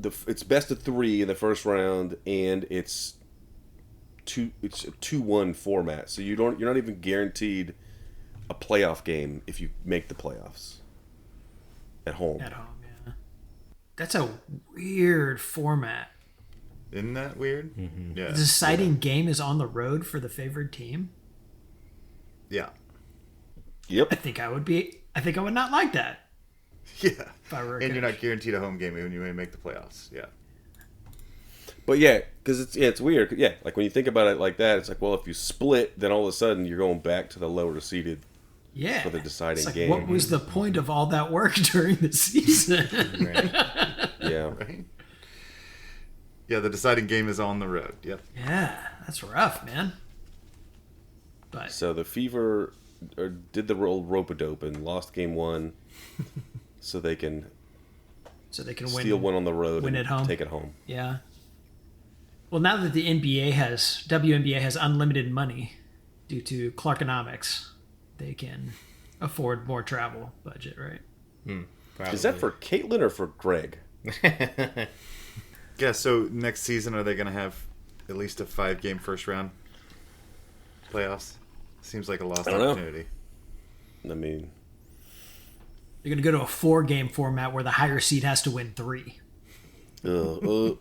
it's best of 3 in the first round, and it's a 2-1 format. So you're not even guaranteed a playoff game if you make the playoffs at home. At home, yeah. That's a weird format. Isn't that weird? Mm-hmm. Yeah. The deciding game is on the road for the favored team. Yeah. Yep. I think I would not like that. Yeah. If I were a and you're coach. not guaranteed a home game even when you may make the playoffs. Yeah. But yeah, because it's weird. Yeah, like when you think about it like that, it's like, well, if you split, then all of a sudden you're going back to the lower seeded for the deciding it's like, game. what was the point of all that work during the season? Right. Yeah. Right? Yeah, the deciding game is on the road. Yep. Yeah, that's rough, man. But So the Fever did the rope-a-dope and lost game 1 so they can steal one on the road win and at home. take it home. Yeah. Well, now that the WNBA has unlimited money due to Clarkonomics, they can afford more travel budget, right? Is that for Caitlin or for Greg? Yeah, so next season, are they going to have at least a 5-game first round playoffs? Seems like a lost opportunity. I mean, They're going to go to a 4-game format where the higher seed has to win 3. And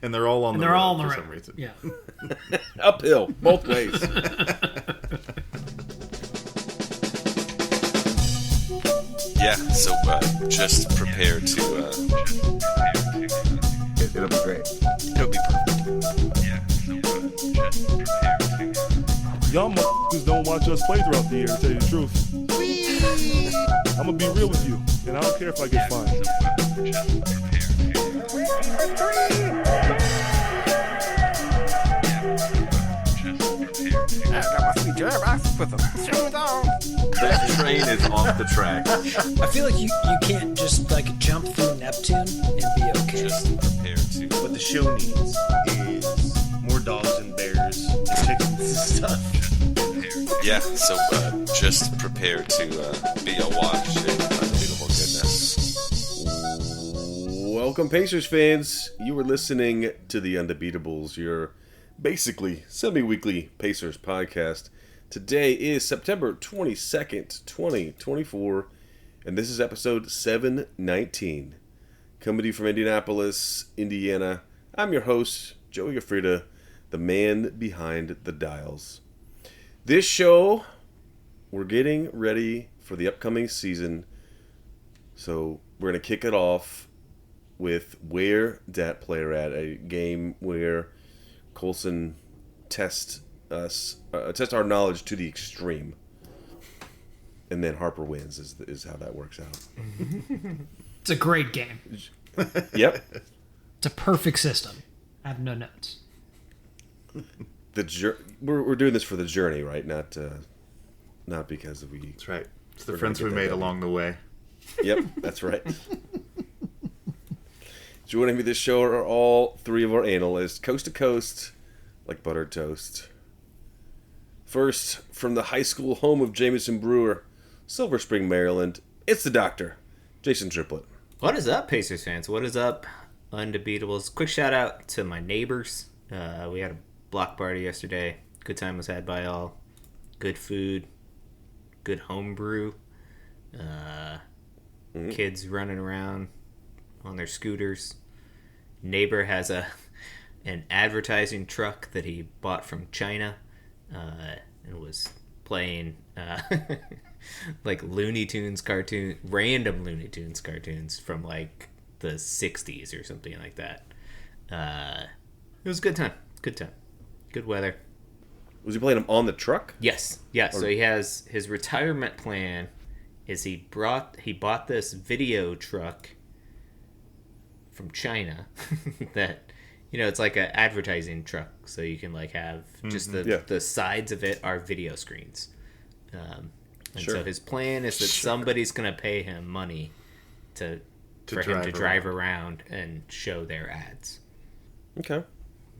they're all on the road for some reason. Yeah. uphill, both ways. Yeah, so just prepare to. It'll be great. It'll be perfect. Yeah, so just prepare to. Y'all motherfuckers don't watch us play throughout the year, to tell you the truth. I'm gonna be real with you, and I don't care if I get fined. That train is off the track. I feel like you can't just like jump through Neptune and be okay. Just prepare to. What the show needs is more dogs and bears and chickens and stuff. Yeah, so just prepare to be awash in unbelievable goodness. Welcome, Pacers fans. You are listening to the Undebeatables, your basically semi-weekly Pacers podcast. Today is September 22nd, 2024, and this is episode 719. Coming to you from Indianapolis, Indiana. I'm your host, Joey Gefrida, the man behind the dials. This show, we're getting ready for the upcoming season, so we're going to kick it off with Where Dat Player At, a game where Colson tests our knowledge to the extreme, and then Harper wins is how that works out. It's a great game. Yep. It's a perfect system. I have no notes. We're doing this for the journey, right? Not because we. That's right. It's the friends we made along the way. Yep, that's right. Joining me this show are all 3 of our analysts, coast to coast, like buttered toast. First, from the high school home of Jameson Brewer, Silver Spring, Maryland, it's the doctor, Jason Triplett. What is up, Pacers fans? What is up, Undebeatables? Quick shout out to my neighbors. We had a block party yesterday. Good time was had by all. Good food. Good homebrew. Kids running around on their scooters. Neighbor has an advertising truck that he bought from China and was playing like Looney Tunes cartoon, random Looney Tunes cartoons from like the 60s or something like that. It was a good time. Good time. Good weather. Was he playing them on the truck? Yes. Yeah. So he has his retirement plan is he bought this video truck from China that, you know, it's like an advertising truck, so you can like have just the sides of it are video screens. So his plan is that somebody's gonna pay him money for him to drive around and show their ads. Okay.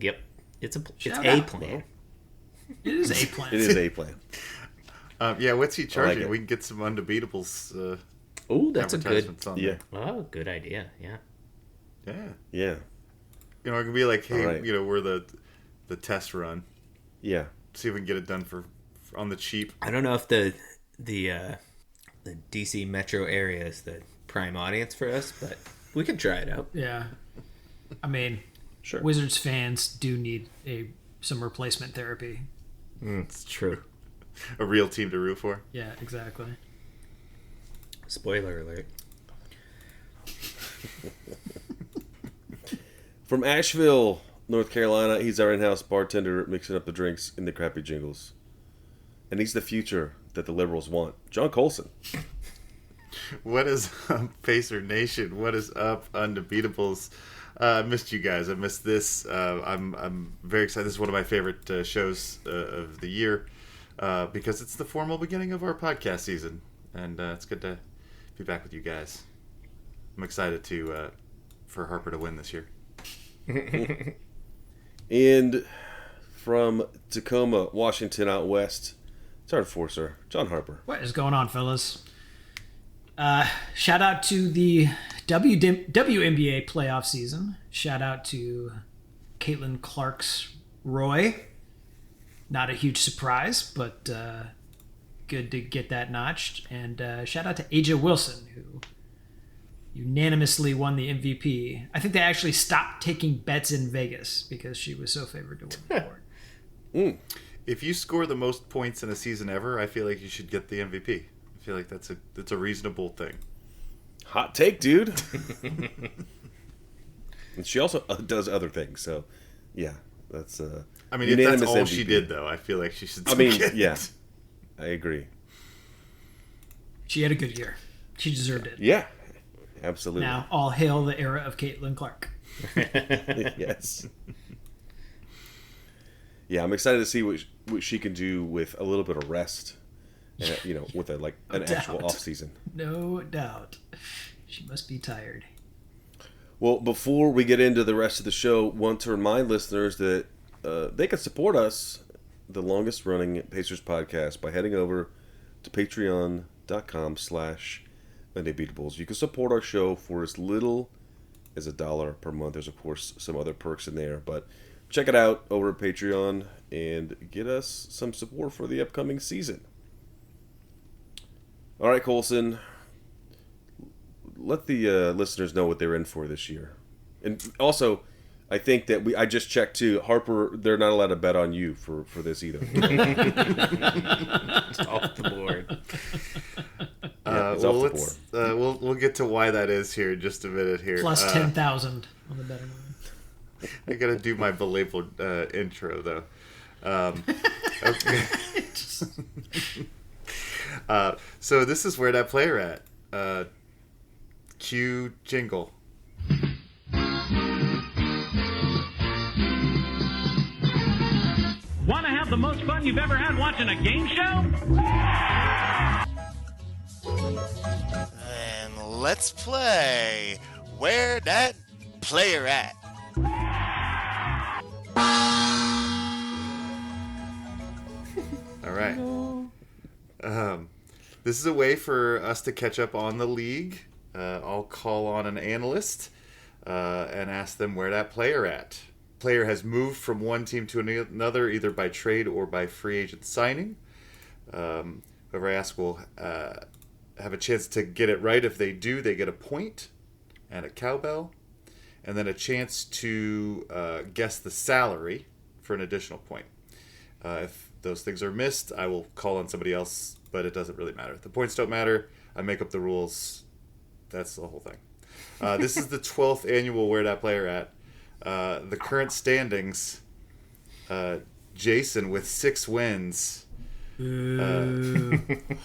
Yep. It's a plan. It is a plan. It is a plan. Yeah, what's he charging? it. We can get some Undebeatables Oh, that's a good. advertisements on there. Oh, good idea. Yeah. Yeah. Yeah. You know, it can be like, hey, Right. we're the test run. Yeah. See if we can get it done for on the cheap. I don't know if the DC metro area is the prime audience for us, but we can try it out. Yeah. I mean, Sure. Wizards fans do need some replacement therapy. It's true. A real team to root for. Yeah, exactly. Spoiler alert. From Asheville, North Carolina, he's our in-house bartender mixing up the drinks in the crappy jingles. And he's the future that the liberals want. John Colson. What is up, Pacer Nation? What is up, Undebeatables? I missed you guys. I missed this. I'm very excited. This is one of my favorite shows of the year because it's the formal beginning of our podcast season, and it's good to be back with you guys. I'm excited for Harper to win this year. And from Tacoma, Washington, out west, it's our enforcer, John Harper. What is going on, fellas? Shout out to the WNBA playoff season. Shout out to Caitlin Clark's Roy. Not a huge surprise, but good to get that notched. And shout out to Aja Wilson, who unanimously won the MVP. I think they actually stopped taking bets in Vegas because she was so favored to win the award. If you score the most points in a season ever, I feel like you should get the MVP. I feel like that's a reasonable thing. Hot take, dude. And she also does other things, so yeah, that's I mean, if that's all MVP. she did, though, I feel like she should. I mean, get it. yeah, I agree. She had a good year. She deserved it. Yeah, absolutely. Now, all hail the era of Caitlin Clark. Yes. Yeah, I'm excited to see what she can do with a little bit of rest, and, with an actual off season. No doubt. She must be tired. Well, before we get into the rest of the show, want to remind listeners that they can support us, the longest running Pacers podcast, by heading over to patreon.com/Undebeatables. You can support our show for as little as $1 per month. There's, of course, some other perks in there, but check it out over at Patreon and get us some support for the upcoming season. All right, Colson. Let the listeners know what they're in for this year. And also, I think that I just checked too. Harper, they're not allowed to bet on you for this either. It's off the board. It's well, off the board. we'll get to why that is here in just a minute. Here, Plus 10,000 on the betting line. I gotta do my belabeled intro though. Okay. So this is where that player at. Cue jingle. Want to have the most fun you've ever had watching a game show? And let's play Where That Player At. All right. This is a way for us to catch up on the league. I'll call on an analyst and ask them where that player at. Player has moved from one team to another, either by trade or by free agent signing. Whoever I ask will have a chance to get it right. If they do, they get a point and a cowbell, and then a chance to guess the salary for an additional point. If those things are missed, I will call on somebody else, but it doesn't really matter. The points don't matter. I make up the rules. That's the whole thing. This is the 12th annual Where That Player At. The current standings, Jason with 6 wins.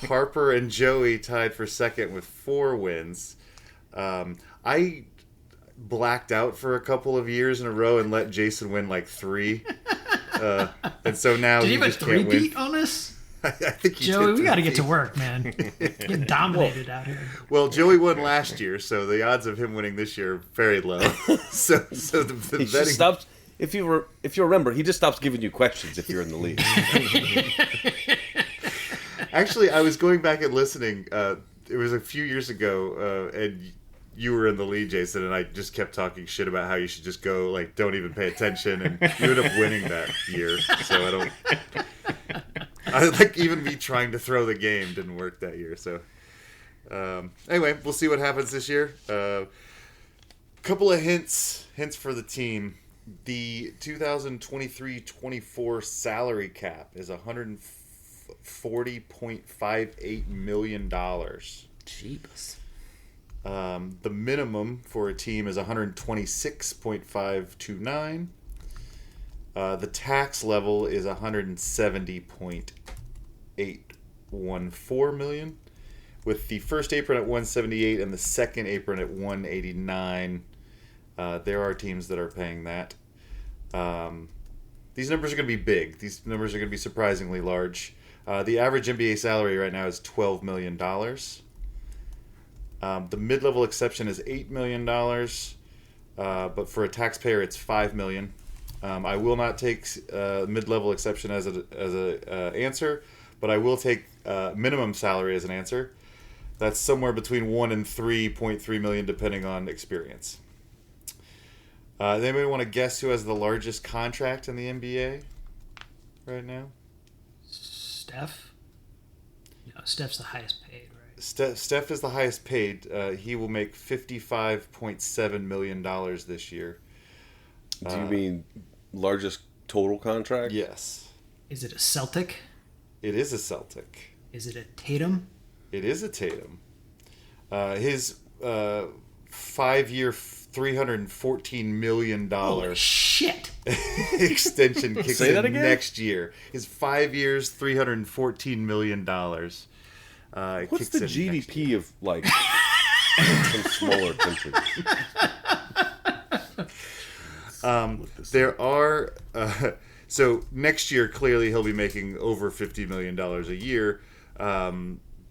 Harper and Joey tied for second with 4 wins. I blacked out for a couple of years in a row and let Jason win like 3. And so now Did he you have a just can't win. 3-peat on us? I think he Joey, did we got to get to 3-peat. work, man. Getting dominated out here. Well, Joey won last year, so the odds of him winning this year are very low. so the He just betting stops. If you remember, he just stops giving you questions if you're in the lead. Actually, I was going back and listening. It was a few years ago, and you were in the lead, Jason, and I just kept talking shit about how you should just go, like, don't even pay attention, and you ended up winning that year. So even me trying to throw the game didn't work that year. So anyway, we'll see what happens this year. Couple of hints for the team. The 2023-24 salary cap is $140.58 million. Jeebus. The minimum for a team is 126.529. The tax level is 170.814 million, with the first apron at 178 and the second apron at 189. There are teams that are paying that. These numbers are going to be big. These numbers are going to be surprisingly large. The average NBA salary right now is $12 million. The mid-level exception is $8 million, but for a taxpayer, it's $5 million. I will not take mid-level exception as a answer, but I will take minimum salary as an answer. That's somewhere between $1 and $3.3 million, depending on experience. Does anybody want to guess who has the largest contract in the NBA right now? Steph? No, Steph's the highest paid, right? Steph is the highest paid. He will make $55.7 million this year. Do you mean largest total contract? Yes. Is it a Celtic? It is a Celtic. Is it a Tatum? It is a Tatum. His 5-year, $314 million Holy shit! extension kicks Say that in again? next year. His 5 years, $314 million. What's kicks the in GDP of, like, some smaller countries? There are... so next year, clearly, he'll be making over $50 million a year.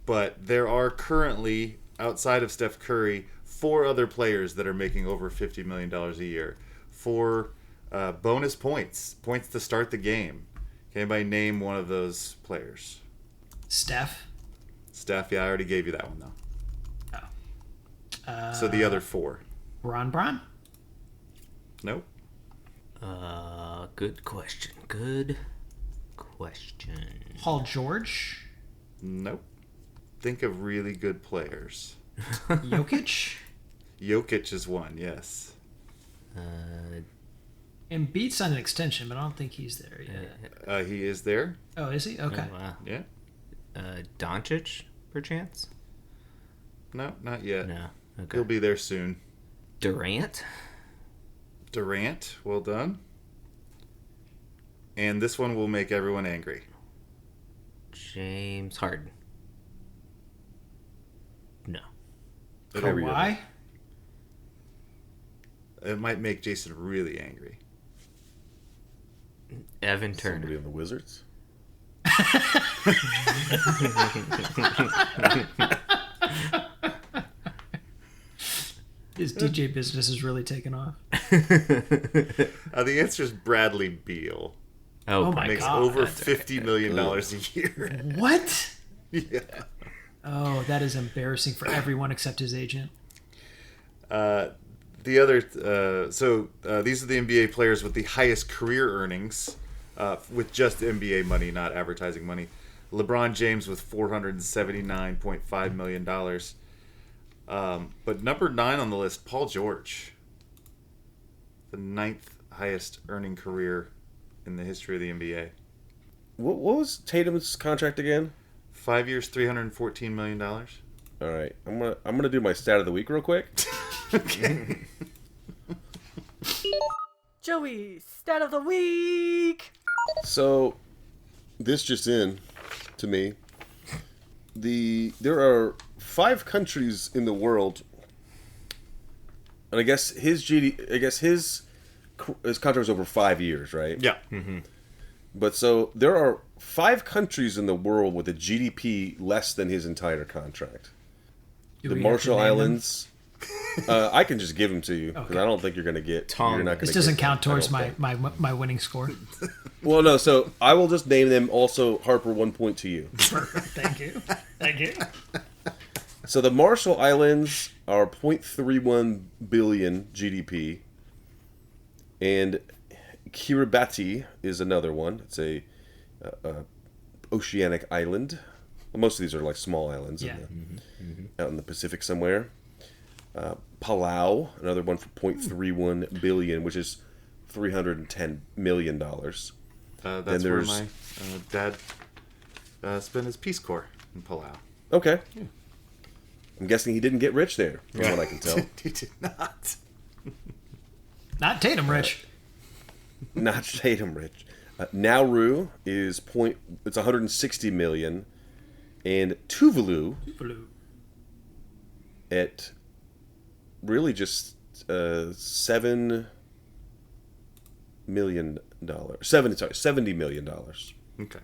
But there are currently, outside of Steph Curry, 4 other players that are making over $50 million a year for bonus points to start the game. Can anybody name one of those players? Steph? Steph, yeah, I already gave you that one, though. Oh. So the other 4. Ron? Nope. Good question. Paul George? Nope. Think of really good players. Jokic? Jokic is one, yes. Embiid's on an extension, but I don't think he's there yet. He is there. Oh, is he? Okay. Oh, wow. Yeah. Doncic, perchance? No, not yet. No. Okay. He'll be there soon. Durant? Durant, well done. And this one will make everyone angry. James Harden? No. Kawhi? It might make Jason really angry. Evan Turner? Somebody on the Wizards? His DJ business is really taking off. The answer is Bradley Beal. Oh my Makes God. over $50 million a year. What? Yeah. Oh, that is embarrassing for everyone except his agent. These are the NBA players with the highest career earnings, with just NBA money, not advertising money. LeBron James with $479.5 million. But number 9 on the list, Paul George. The 9th highest earning career in the history of the NBA. What was Tatum's contract again? 5 years, $314 million. All right, I'm gonna do my stat of the week real quick. Okay. Joey, stat of the week. So, this just in to me. There are 5 countries in the world, and I guess his contract was over 5 years, right? Yeah. Mm-hmm. But so there are 5 countries in the world with a GDP less than his entire contract. The Marshall Islands. I can just give them to you because I don't think you're going to get. You're not this doesn't count towards my winning score. Well, no. So I will just name them. Also, Harper, 1 point to you. Thank you. So the Marshall Islands are 0.31 billion GDP, and Kiribati is another one. It's a oceanic island. Well, most of these are like small islands out in the Pacific somewhere. Palau, another one for 0.31 billion, which is $310 million. That's where my dad spent his Peace Corps in Palau. Okay. Yeah. I'm guessing he didn't get rich there, from what I can tell. He did not. Not Tatum rich. Not Tatum rich. Nauru is it's 160 million, and Tuvalu at really just $70 million. $70 million. Okay.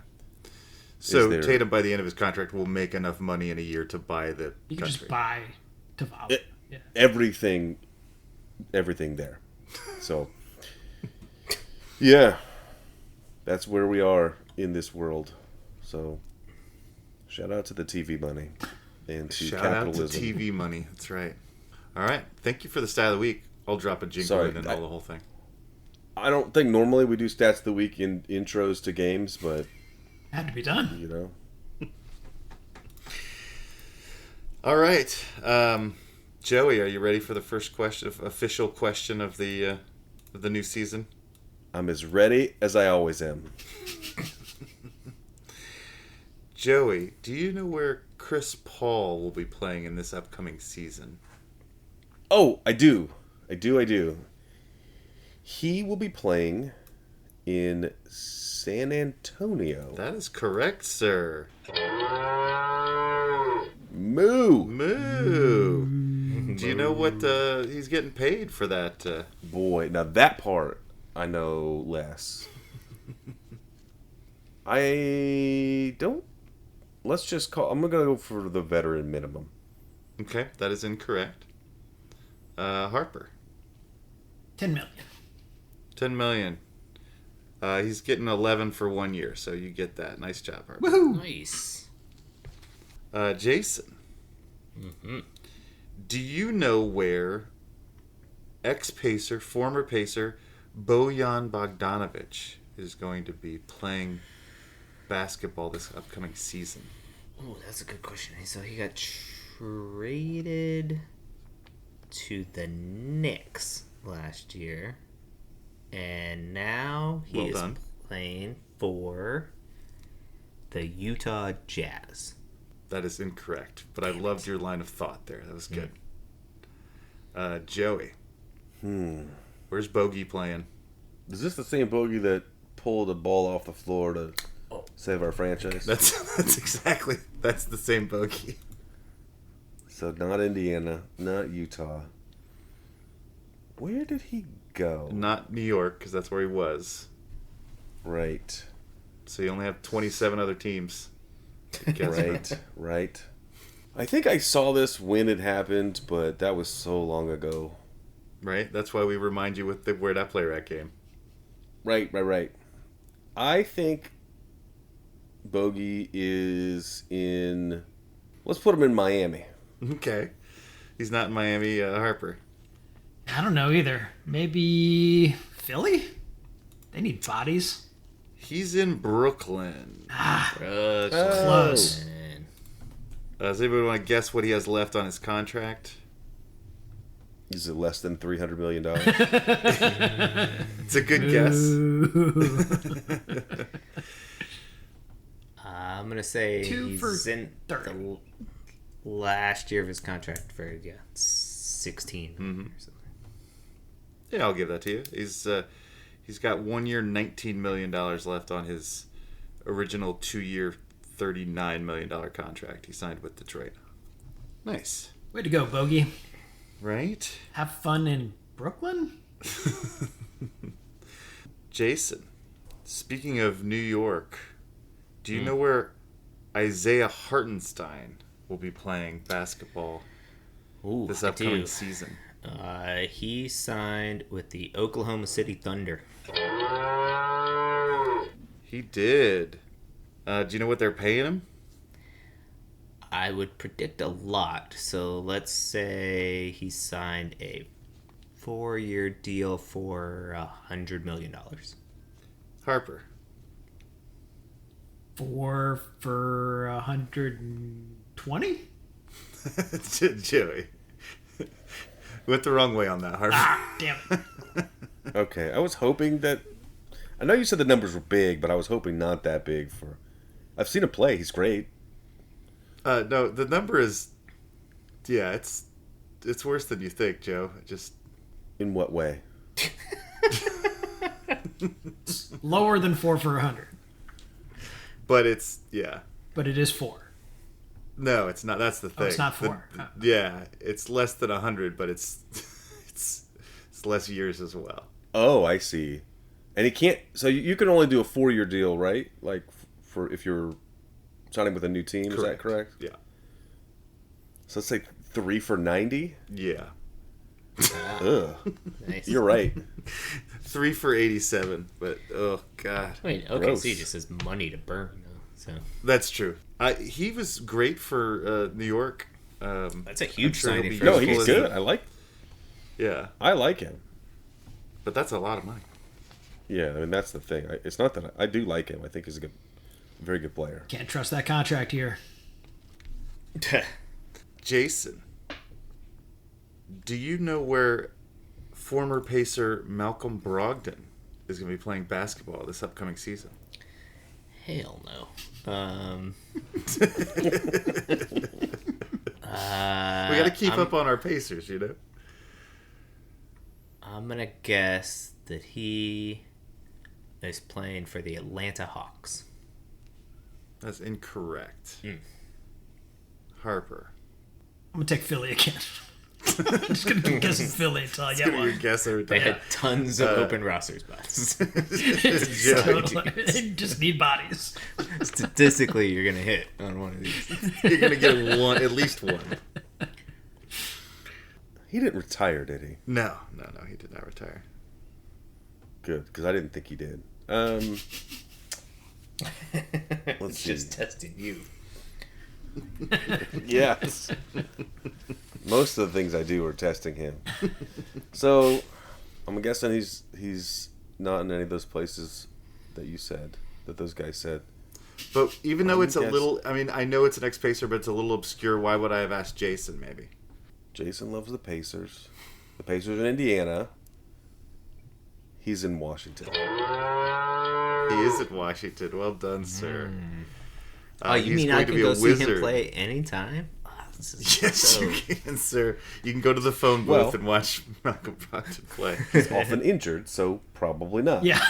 So Tatum, by the end of his contract, will make enough money in a year to buy the You can country. just buy Tuvalu. Yeah. Everything there. So, yeah, that's where we are in this world. So, shout out to the TV money and to capitalism. Out to TV money. That's right. All right. Thank you for the stat of the week. I'll drop a jingle in and all the whole thing. I don't think normally we do stats of the week in intros to games, but had to be done. You know. All right, Joey, are you ready for the first official question of the new season? I'm as ready as I always am. Joey, do you know where Chris Paul will be playing in this upcoming season? Oh, I do. He will be playing in San Antonio. That is correct, sir. Moo. Do you know what he's getting paid for that? Boy, now that part I know less. I don't. Let's just call. I'm gonna go for the veteran minimum. Okay, that is incorrect. Harper. $10 million. $10 million. He's getting 11 for 1 year, so you get that. Nice job, Harper. Woohoo! Nice. Jason. Mm-hmm. Do you know where former Pacer, Bojan Bogdanovic is going to be playing basketball this upcoming season? Oh, that's a good question. So he got traded to the Knicks last year, and now he is playing for the Utah Jazz. That is incorrect, but I loved your line of thought there. That was good. Joey. Where's Bogey playing? Is this the same Bogey that pulled a ball off the floor to save our franchise? That's the same Bogey. So not Indiana, not Utah. Where did he go? Not New York, because that's where he was. Right. So you only have 27 other teams. Right. I think I saw this when it happened, but that was so long ago. Right? That's why we remind you with the Where That Player At game. Right. I think Bogey is in... Let's put him in Miami. Okay. He's not in Miami, Harper. I don't know either. Maybe Philly? They need bodies. He's in Brooklyn. Close. Does anybody want to guess what he has left on his contract? Is it less than $300 million? It's a good guess. I'm going to say he's in the last year of his contract for 16 or something. Yeah, I'll give that to you. He's got 1 year, $19 million left on his original 2 year, $39 million contract he signed with Detroit. Nice. Way to go, Bogey. Right? Have fun in Brooklyn? Jason, speaking of New York, do you know where Isaiah Hartenstein will be playing basketball this upcoming season? He signed with the Oklahoma City Thunder. He did. Do you know what they're paying him? I would predict a lot. So let's say he signed a 4-year deal for $100 million. Harper. 4 for 120. Joey. Went the wrong way on that, Harper. Damn it. Okay, I was hoping that. I know you said the numbers were big, but I was hoping not that big for. I've seen him play. He's great. No, the number is. Yeah, it's worse than you think, Joe. Just. In what way? Lower than 4 for 100. But it's But it is 4. No, it's not. That's the thing. It's not 4. Yeah, it's less than 100, but it's less years as well. Oh, I see. And he can't. So you can only do a 4-year deal, right? Like for if you're signing with a new team. Correct. Is that correct? Yeah. So let's say 3 for 90. Yeah. Ugh. Nice. You're right. 3 for 87, but oh god. I mean, OKC just has money to burn, though. So that's true. He was great for New York. That's a huge signing. No, he's good. I like him. But that's a lot of money. Yeah, I mean that's the thing. It's not that I do like him. I think he's a very good player. Can't trust that contract here. Jason, do you know where former Pacer Malcolm Brogdon is going to be playing basketball this upcoming season? Hell no. We got to keep up on our Pacers, you know? I'm going to guess that he is playing for the Atlanta Hawks. That's incorrect. Harper. I'm going to take Philly again. I'm just going to keep guessing Philly until I get one. Guess every time. They had tons of open roster spots. Totally. They just need bodies. Statistically, you're going to hit on one of these. You're going to get at least one. He didn't retire, did he? No, he did not retire. Good, because I didn't think he did. Let's see. Just testing you. Yes. Most of the things I do are testing him. So, I'm guessing he's not in any of those places that you said, that those guys said. But even though it's a little, I mean, I know it's an ex-Pacer, but it's a little obscure. Why would I have asked Jason, maybe? Jason loves the Pacers. The Pacers in Indiana. He's in Washington. He is in Washington. Well done, sir. You mean I can go see him play anytime? Yes, you can, sir. You can go to the phone booth and watch Malcolm Brogdon play. He's often injured, so probably not. Yeah.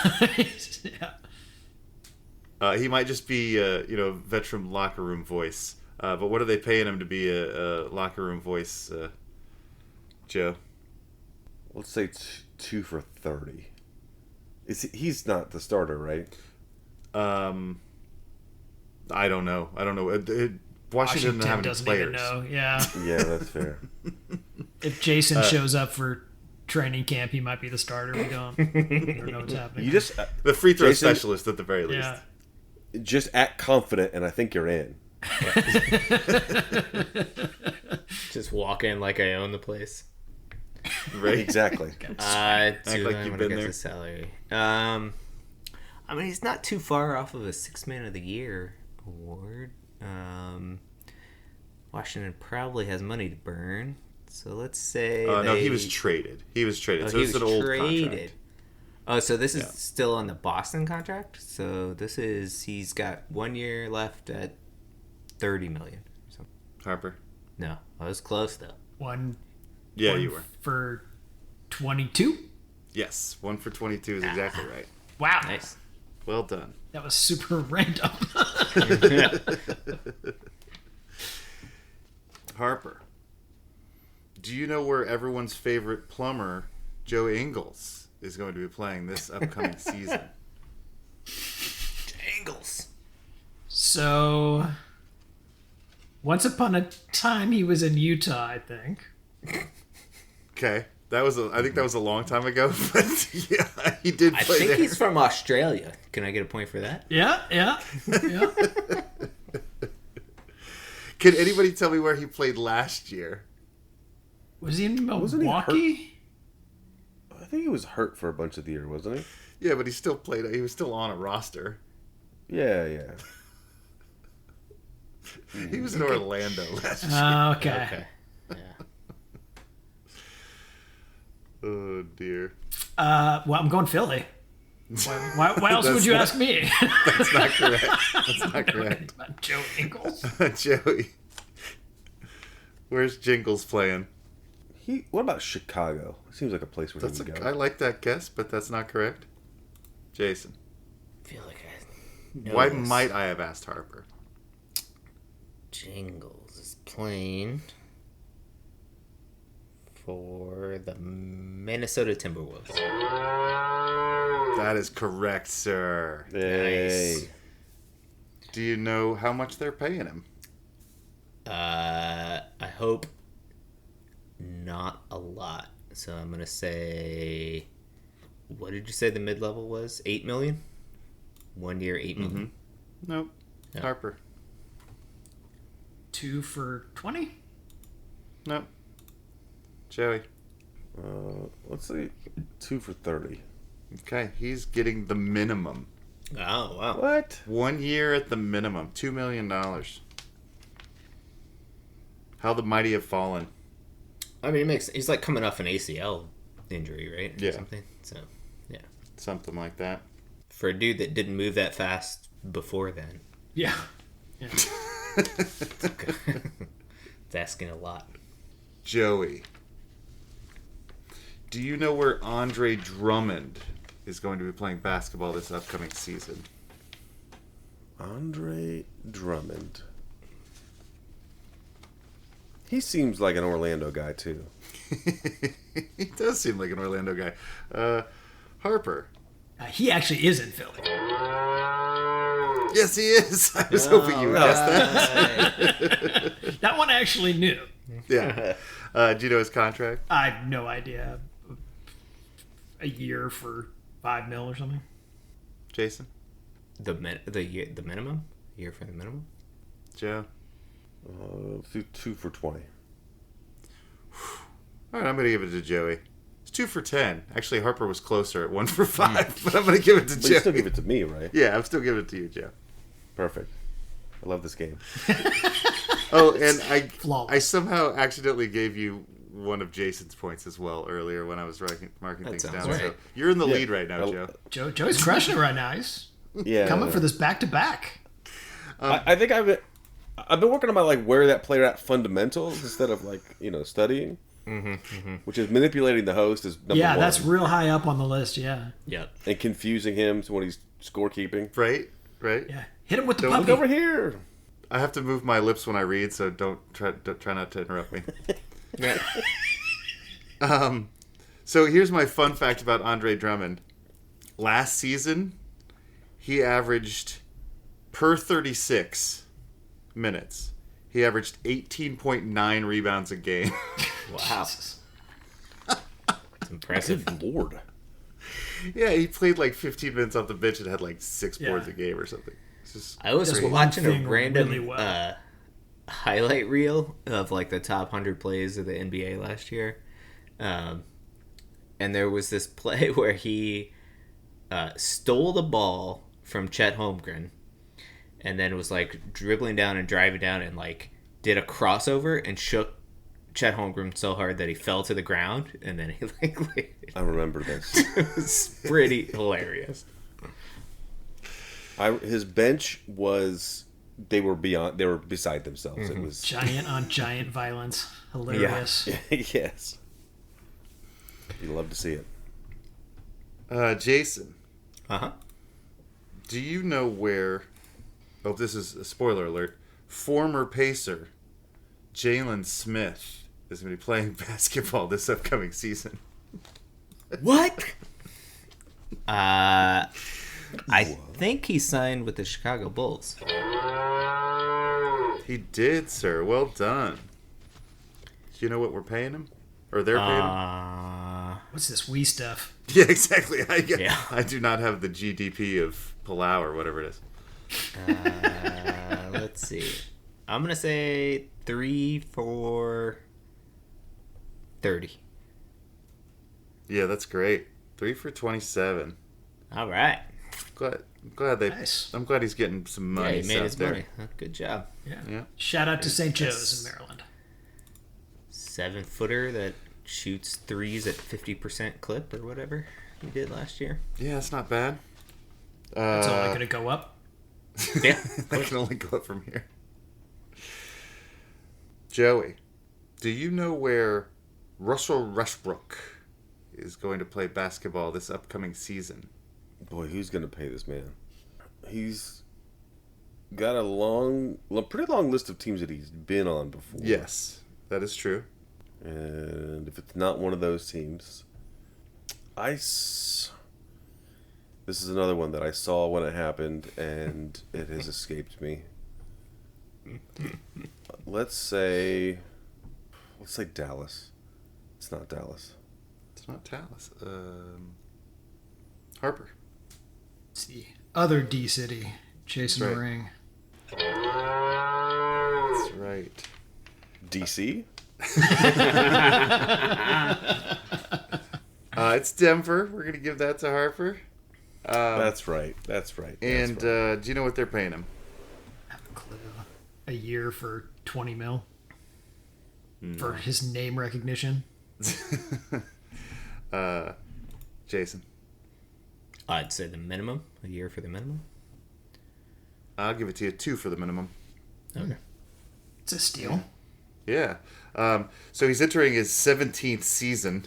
He might just be, veteran locker room voice. But what are they paying him to be a locker room voice, Joe? Let's say 2 for 30. He's not the starter, right? I don't know. Washington doesn't have any players. Even know. Yeah. Yeah, that's fair. If Jason shows up for training camp, he might be the starter. We don't know what's happening. You just the free throw specialist at the very least. Yeah. Just act confident, and I think you're in. Just walk in like I own the place. Right? Exactly. Act like you've been there. Salary. I mean, he's not too far off of a 6th Man of the Year award. Washington probably has money to burn, so let's say. No, he was traded. So it's an old contract. Oh, so this is still on the Boston contract. So he's got 1 year left at $30 million. So. Harper. No, I was close though. Yeah, you were for 22. Yes, 1 for 22 is exactly right. Wow, nice. Well done. That was super random. Harper, do you know where everyone's favorite plumber, Joe Ingles, is going to be playing this upcoming season? Ingles. So, once upon a time, he was in Utah, I think. Okay. I think that was a long time ago, but yeah, he did play I think there. he's from Australia. Can I get a point for that? Yeah. Can anybody tell me where he played last year? Was he in Wasn't he Milwaukee? I think he was hurt for a bunch of the year, wasn't he? Yeah, but he still played. He was still on a roster. Yeah. He was in Orlando last year. Okay. Yeah. Oh dear. Well, I'm going Philly. Why else would you ask me? That's not correct. That's not correct. Joe Ingles. Joey. Where's Jingles playing? What about Chicago? Seems like a place where he would go. I like that guess, but that's not correct. Jason. I feel like I know Why this. might I have asked Harper? Jingles is playing for the Minnesota Timberwolves. That is correct, sir. Hey. Nice. Do you know how much they're paying him? I hope not a lot. So I'm gonna say, what did you say the mid-level was? 8 million. 1 year, 8 million. Nope. Yeah. Harper. 2 for 20. Nope. Joey. Let's say 2 for 30. Okay, he's getting the minimum. Oh wow. What? 1 year at the minimum. $2 million. How the mighty have fallen. I mean, he's like coming off an ACL injury, right? Or Yeah. something. So, yeah. Something like that. For a dude that didn't move that fast before then, Yeah. it's asking a lot. Joey. Do you know where Andre Drummond is going to be playing basketball this upcoming season? Andre Drummond. He seems like an Orlando guy, too. He does seem like an Orlando guy. Harper. He actually is in Philly. Yes, he is. I was hoping you would guess that. That one I actually knew. Yeah. Do you know his contract? I have no idea. A year for $5 million or something. Jason? The minimum? Year for the minimum? Joe? 2 for 20. All right, I'm going to give it to Joey. It's 2 for 10. Actually, Harper was closer at 1 for 5, but I'm going to give it to But Joey. you still give it to me, right? Yeah, I'm still giving it to you, Joe. Perfect. I love this game. Oh, and I Flawless. somehow accidentally gave you one of Jason's points as well earlier when I was marking things sounds down. right. So you're in the Yeah. lead right now, Joe. Joey's crushing it right now. He's Yeah. coming for this back-to-back. I think I've been working on my where that player at fundamentals instead of studying, which is manipulating the host is number Yeah, one. that's real high up on the list, yeah. Yep. And confusing him when he's scorekeeping. Right? Yeah. Hit him with the Don't Look puppy. over here. I have to move my lips when I read, so don't try not to interrupt me. Yeah. So here's my fun fact about Andre Drummond. Last season, he averaged per 36 minutes. He averaged 18.9 rebounds a game. Wow. It's impressive. Good lord. Yeah, he played like 15 minutes off the bench and had like 6 Yeah. boards a game or something. It's just I was Does one watching a thing random really well. highlight reel of the top 100 plays of the NBA last year. And there was this play where he stole the ball from Chet Holmgren and then was dribbling down and driving down and did a crossover and shook Chet Holmgren so hard that he fell to the ground and then he I remember this. it was pretty hilarious. His bench was they were beside themselves. It was Giant on giant violence. Hilarious. yes. You love to see it. Jason, Uh-huh. do you know where... Oh, this is a spoiler alert. Former Pacer Jalen Smith is going to be playing basketball this upcoming season. What? I think he signed with the Chicago Bulls. He did, sir. Well done. Do you know what we're paying him? Or they're paying him? What's this wee stuff? Yeah, exactly. Yeah. I do not have the GDP of Palau or whatever it is. Let's see. I'm gonna say 3 for 30. Yeah, that's great. 3 for 27. All right. Glad they. Nice. I'm glad he's getting some money. Yeah, he made out his there. money. Good job. Yeah. Shout out to St. Joe's in Maryland. 7-footer that shoots threes at 50% clip or whatever he did last year. Yeah, that's not bad. It's only going to go up. Yeah. I can only go up from here. Joey, do you know where Russell Westbrook is going to play basketball this upcoming season? Boy, who's going to pay this man? He's got a pretty long list of teams that he's been on before. Yes, that is true. And if it's not one of those teams, this is another one that I saw when it happened, and it has escaped me. Let's say Dallas. It's not Dallas. It's not Dallas. Harper. It's the other D city chasing Right. the ring. That's right. DC? It's Denver. We're gonna give that to Harper. That's right. And do you know what they're paying him? I have a clue. A year for 20 mil for his name recognition. Jason. I'd say the minimum. A year for the minimum. I'll give it to you 2 for the minimum. Okay. It's a steal. Yeah. So he's entering his 17th season.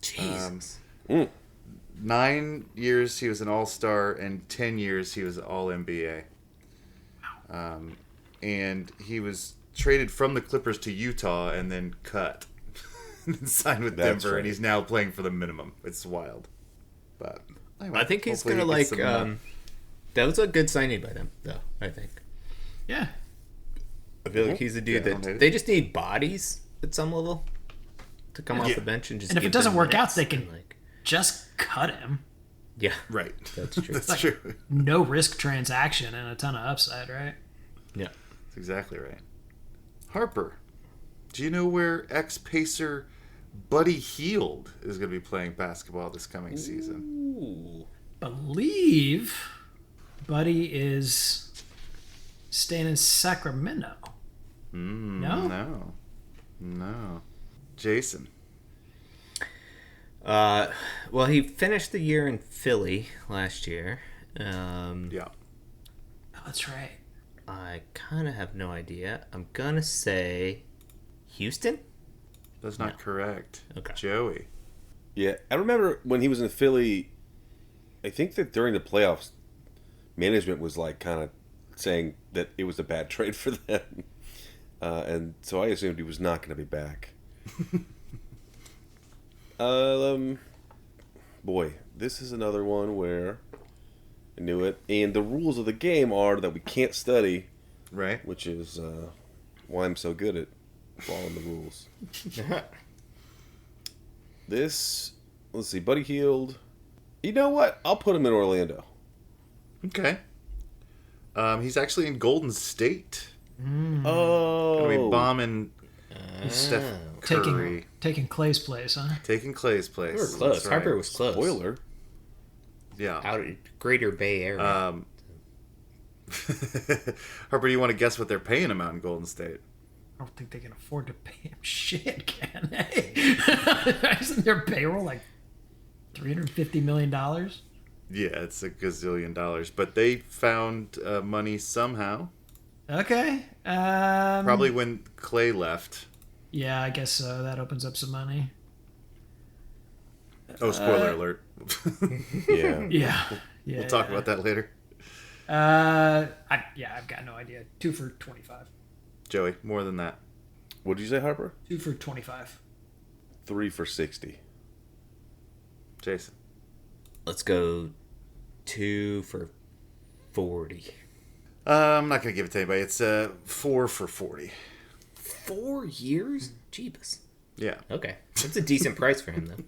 Jesus. 9 years he was an All-Star, and 10 years he was All-NBA. And he was traded from the Clippers to Utah and then cut. And signed with That's Denver, right. and he's now playing for the minimum. It's wild. But anyway, I think he's hopefully gonna he gets some, that was a good signing by them, though. I think. Yeah. I feel like he's a dude Yeah, I don't hate that it. they just need bodies at some level to come off Yeah. the bench and just. And if give it doesn't them work out, minutes they can and, like, just cut him. Yeah, Right. that's true. That's Like- true. No risk transaction and a ton of upside, right? Yeah. That's exactly right. Harper, do you know where ex-Pacer Buddy Hield is going to be playing basketball this coming season? Ooh. Believe Buddy is staying in Sacramento. No? No. Jason. Well, he finished the year in Philly last year. Yeah. Oh, that's right. I kind of have no idea. I'm gonna say Houston. That's not correct. Okay. Joey. Yeah, I remember when he was in Philly, I think that during the playoffs, management was like kind of saying that it was a bad trade for them. And so I assumed he was not going to be back. Boy, this is another one where I knew it. And the rules of the game are that we can't study, Right. which is why I'm so good at following the rules. Let's see, Buddy Hield. You know what? I'll put him in Orlando. Okay. He's actually in Golden State. Oh. Gonna be bombing Steph Curry. Taking Clay's place, huh? Taking Clay's place. We were close. That's right. Harper was close. Spoiler. Yeah. Out of Greater Bay Area. Harper, do you want to guess what they're paying him out in Golden State? I don't think they can afford to pay him shit, can they? Isn't their payroll like $350 million? Yeah, it's a gazillion dollars. But they found money somehow. Okay. Probably when Clay left. Yeah, I guess so. That opens up some money. Oh, spoiler alert. Yeah. Yeah. We'll talk about that later. I've got no idea. 2 for 25. Joey, more than that. What did you say, Harper? 2 for 25. 3 for 60. Jason. Let's go 2 for 40. I'm not going to give it to anybody. It's 4 for 40. 4 years? Jeebus. Yeah. Okay. That's a decent price for him, though.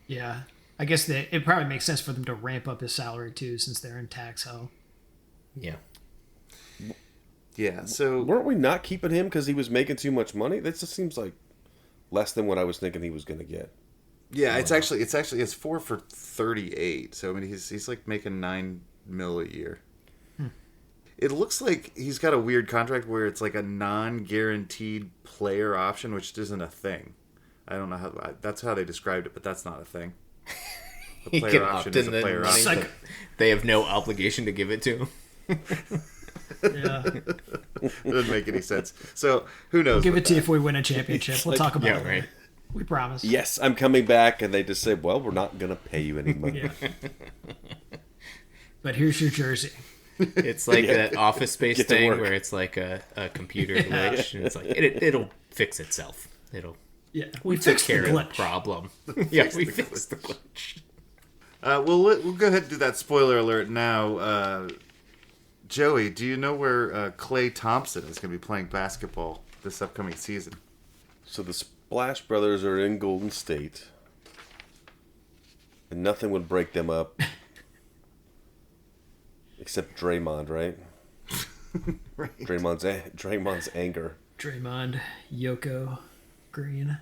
Yeah. I guess it probably makes sense for them to ramp up his salary, too, since they're in tax hell. Yeah. Yeah, so weren't we not keeping him because he was making too much money? That just seems like less than what I was thinking he was going to get. yeah, it's actually it's 4 for 38. So I mean, he's like making $9 million a year. It looks like he's got a weird contract where it's like a non-guaranteed player option, which isn't a thing. I don't know how that's how they described it, but that's not a thing. He can opt in the money, but they have no obligation to give it to him. Yeah. It doesn't make any sense. So who knows? We'll give it to you if we win a championship. We'll talk about it. Right. We promise. Yes, I'm coming back, and they just say, well, we're not going to pay you any money. Yeah. But here's your jersey. It's like that Office Space Get to thing work. where it's like a computer glitch, and it's like it'll fix itself. We took fixed the care of the glitch. problem. Yeah, we fixed the glitch. We'll go ahead and do that spoiler alert now. Joey, do you know where Klay Thompson is going to be playing basketball this upcoming season? So the Splash Brothers are in Golden State, and nothing would break them up except Draymond, right? Right. Draymond's anger. Draymond, Yoko, Green.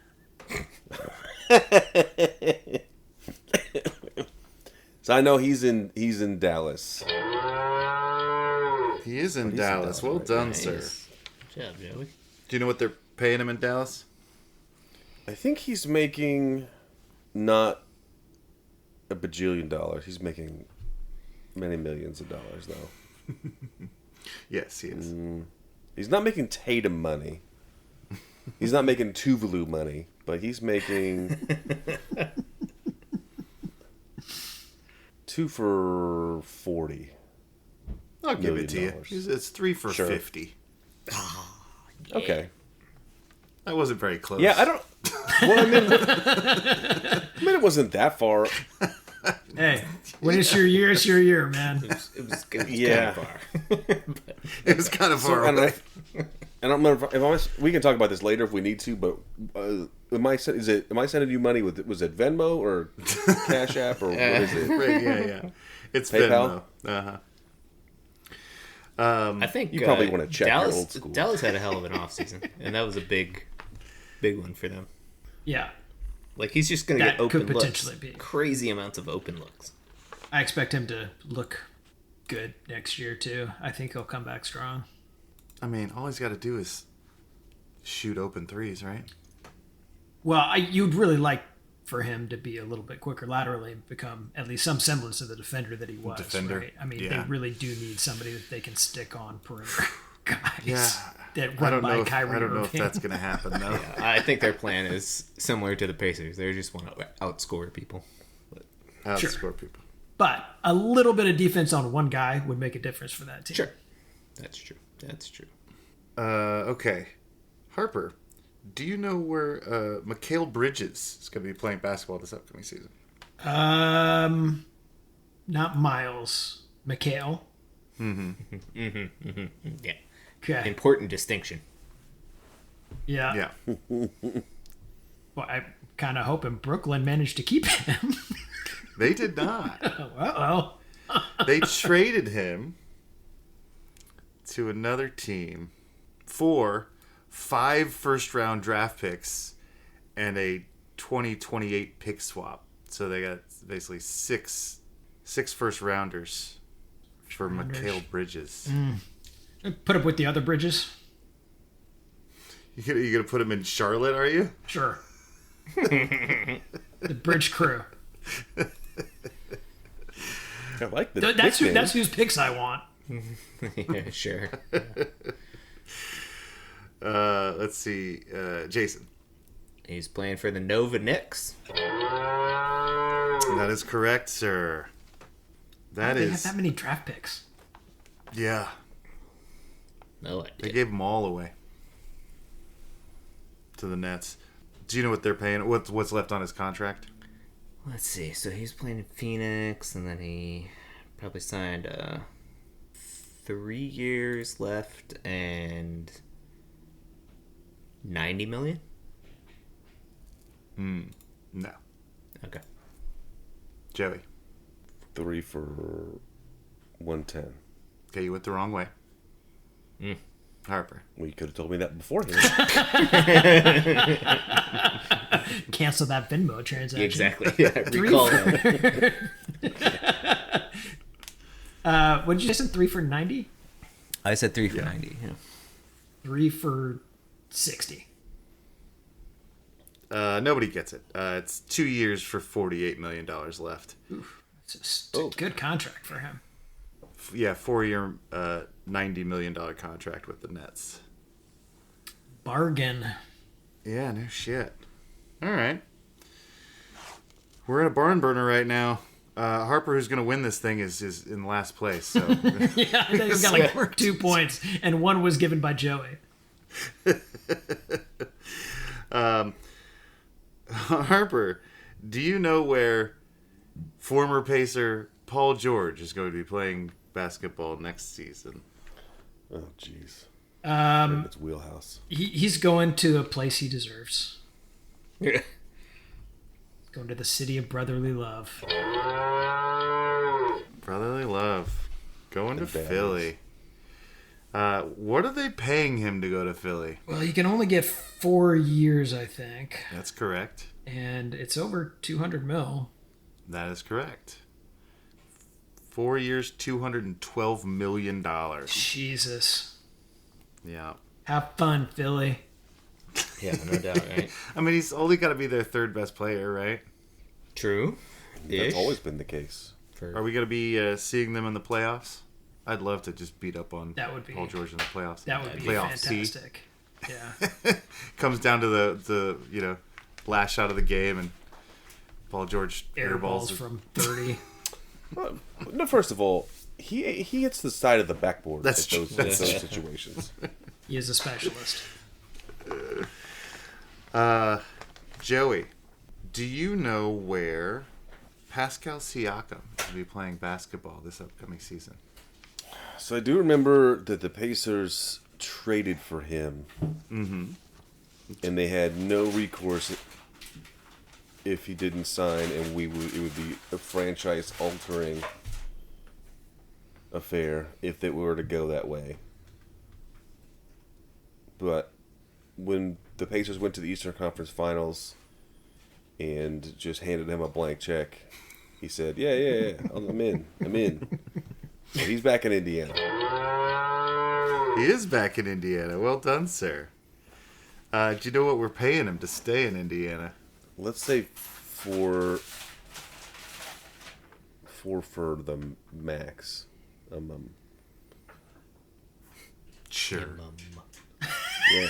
So I know he's in Dallas. He is in He's in Dallas. Dallas, Well right? done, Nice. sir. Good job, Joey. Do you know what they're paying him in Dallas? I think he's making not a bajillion dollars. He's making many millions of dollars, though. Yes, he is. He's not making Tatum money. He's not making Tuvalu money, but he's making 2 for 40. I'll give it to you. $1,000,000. It's 3 for Sure. 50. Okay. That wasn't very close. Yeah, I don't. Well, I mean, it wasn't that far. Hey, when it's your year, man. It was Yeah. kind of far. It was kind of far And away. I don't remember if we can talk about this later if we need to. But am I sending you money with? Was it Venmo or Cash App or what is it? Right, yeah. It's PayPal? Venmo. I think You probably want to check your Dallas, old school. Dallas had a hell of an offseason, and that was a big one for them. Yeah. Like, he's just going to That get open could looks. potentially be. Crazy amounts of open looks. I expect him to look good next year, too. I think he'll come back strong. I mean, all he's got to do is shoot open threes, right? Well, you'd really like for him to be a little bit quicker laterally and become at least some semblance of the defender that he was. Defender, Right? I mean, yeah. they really do need somebody that they can stick on perimeter guys Yeah. that I run don't by know. Kyrie I don't know if Irving. that's going to happen, though. I think their plan is similar to the Pacers. They just want to outscore people. Outscore people. But a little bit of defense on one guy would make a difference for that team. Sure. That's true. Okay. Harper, do you know where Mikal Bridges is going to be playing basketball this upcoming season? Not Miles. Mikhail. Yeah. Okay. Important distinction. Yeah. Yeah. Well, I kind of hoping Brooklyn managed to keep him. They did not. Well, They traded him to another team for 5 first-round draft picks and a 2028 pick swap. So they got basically six first-rounders for Mikal Bridges. put up with the other bridges. You gonna put him in Charlotte, are you? Sure. The bridge crew. I like the That's nickname. whose picks I want. Yeah, sure. Let's see. Jason. He's playing for the Nova Knicks. That is correct, sir. They have that many draft picks. Yeah. No They idea. gave them all away to the Nets. Do you know what they're paying? What's left on his contract? Let's see. So he's playing in Phoenix, and then he probably signed 3 years left and $90 million. No. Okay. Joey. 3 for 110. Okay, you went the wrong way. Harper. Well, you could have told me that beforehand. Cancel that Venmo transaction. Exactly. Yeah, recall that. What did you say? 3 for 90? I said 3 for 90. Yeah. 3 for 60. Nobody gets it. It's 2 years for $48 million left. It's a good contract for him. 4-year, $90 million contract with the Nets. Bargain. Yeah, no shit. All right. We're in a barn burner right now. Harper, who's going to win this thing, is in last place. So. Yeah, he's got like 2 points, and 1 was given by Joey. Harper, do you know where former Pacer Paul George is going to be playing basketball next season? Oh, jeez. It's wheelhouse. He's going to a place he deserves. Going to the city of brotherly love. Brotherly love. Going to Philly. What are they paying him to go to Philly? Well, he can only get 4 years, I think. That's correct. And it's over 200 mil. That is correct. 4 years, $212 million. Jesus. Yeah. Have fun, Philly. Yeah, no doubt, right? I mean, he's only got to be their third best player, right? True. That's always been the case. Are we going to be seeing them in the playoffs? I'd love to just beat up on Paul George in the playoffs. That would be Playoff fantastic. C. Yeah. Comes down to the last shot of the game, and Paul George airballs from 30. No, first of all, he hits the side of the backboard That's at those situations. He is a specialist. Joey, do you know where Pascal Siakam will be playing basketball this upcoming season? So I do remember that the Pacers traded for him, and they had no recourse if he didn't sign, and it would be a franchise-altering affair if they were to go that way. But when the Pacers went to the Eastern Conference Finals and just handed him a blank check, he said, yeah, I'm in. So he's back in Indiana. He is back in Indiana. Well done, sir. Do you know what we're paying him to stay in Indiana? Let's say four for the max. Sure. Yeah.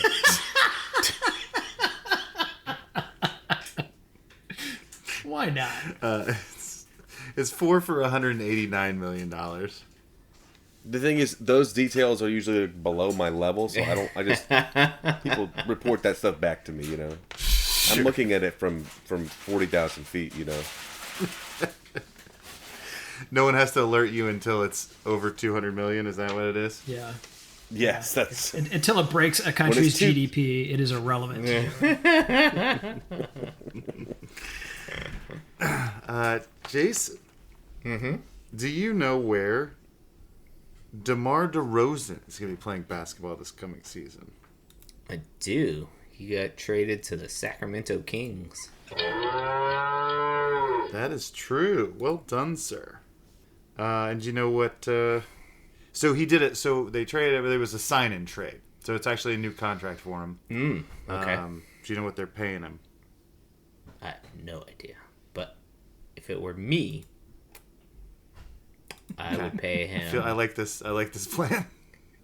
Why not? It's 4 for $189 million. The thing is, those details are usually below my level, so people report that stuff back to me, you know. Sure. I'm looking at it from 40,000 feet, you know. No one has to alert you until it's over 200 million. Is that what it is? Yeah. Yes, that's until it breaks a country's GDP, it is irrelevant. Jason, do you know where DeMar DeRozan is going to be playing basketball this coming season? I do. He got traded to the Sacramento Kings. That is true. Well done, sir. And you know what? So he did it. So they traded. There was a sign-in trade. So it's actually a new contract for him. Okay. Do you know what they're paying him? I have no idea. But if it were me, I would pay him. I like this. I like this plan.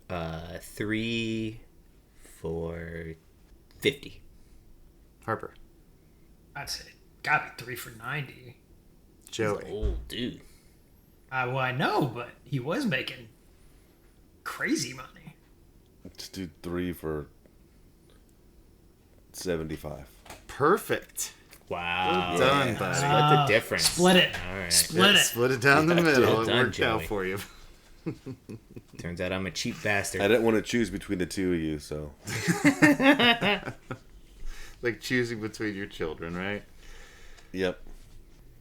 3 for $50. Harper. I'd say gotta be 3 for 90. Joey. He's an old dude. Well, I know, but he was making crazy money. Let's do 3 for 75. Perfect. Wow. Well done, buddy. Split the difference. Split it. All right. Split it down the middle. Well It done, worked out Joey. for you. Turns out I'm a cheap bastard. I didn't want to choose between the two of you, so. Like choosing between your children, right? Yep.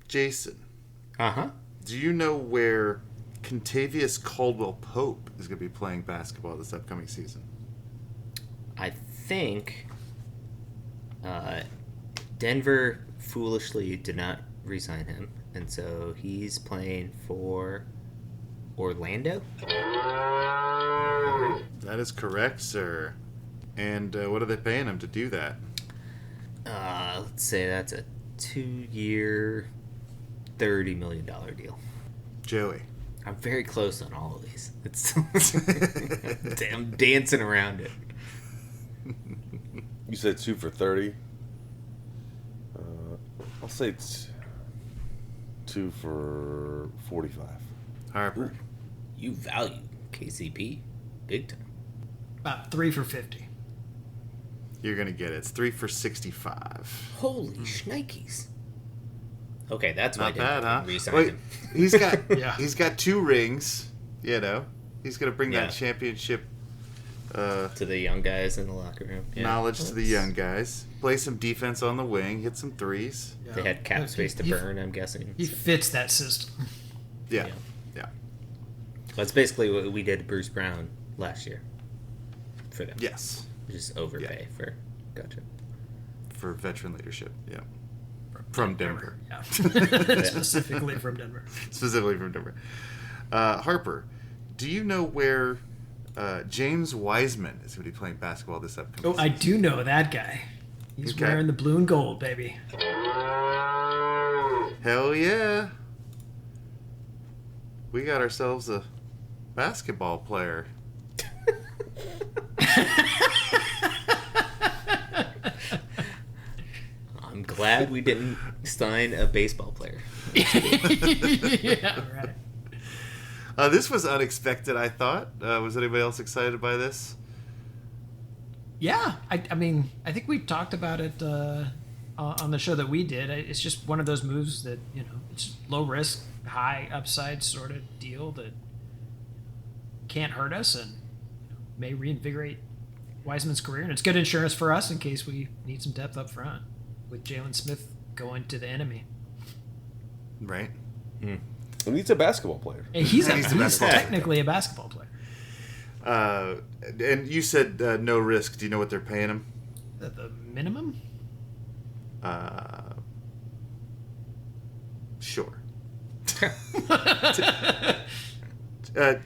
Jason. Uh-huh. Do you know where Contavious Caldwell Pope is going to be playing basketball this upcoming season? think Denver foolishly did not re-sign him, and so he's playing for Orlando. That is correct, sir. And what are they paying him to do that? Let's say that's a 2-year, $30 million deal. Joey. I'm very close on all of these. It's I'm dancing around it. You said 2 for 30. I'll say it's 2 for 45. Harper. You value KCP big time. About 3 for 50. You're going to get it. It's 3 for 65. Holy shnikes. Okay, that's why Not bad, huh? re-signed Wait, him. he's got Yeah. he's got 2 rings, you know. He's going to bring Yeah. that championship To the young guys in the locker room. Yeah. knowledge to the young guys. Play some defense on the wing, hit some threes. They had cap space to He- burn, I'm guessing. He fits that system. Yeah. Yeah. Yeah. That's basically what we did to Bruce Brown last year for them. Yes. Just overpay for. Gotcha. For veteran leadership. Yeah. From Denver. Yeah. Specifically from Denver. Specifically from Denver. Harper, do you know where James Wiseman is going to be playing basketball this upcoming Oh, I season? do know that guy. He's Okay. wearing the blue and gold, baby. Hell yeah. We got ourselves a basketball player. I'm glad we didn't sign a baseball player. Yeah, right. This was unexpected, I thought. Was anybody else excited by this? Yeah, I mean, I think we talked about it on the show that we did. It's just one of those moves that, you know, it's low risk, high upside sort of deal that can't hurt us and may reinvigorate Wiseman's career. And it's good insurance for us in case we need some depth up front with Jalen Smith going to the enemy. Right. And he's a basketball player. And he's basketball player. technically a basketball player. And you said no risk. Do you know what they're paying him? The minimum? Sure.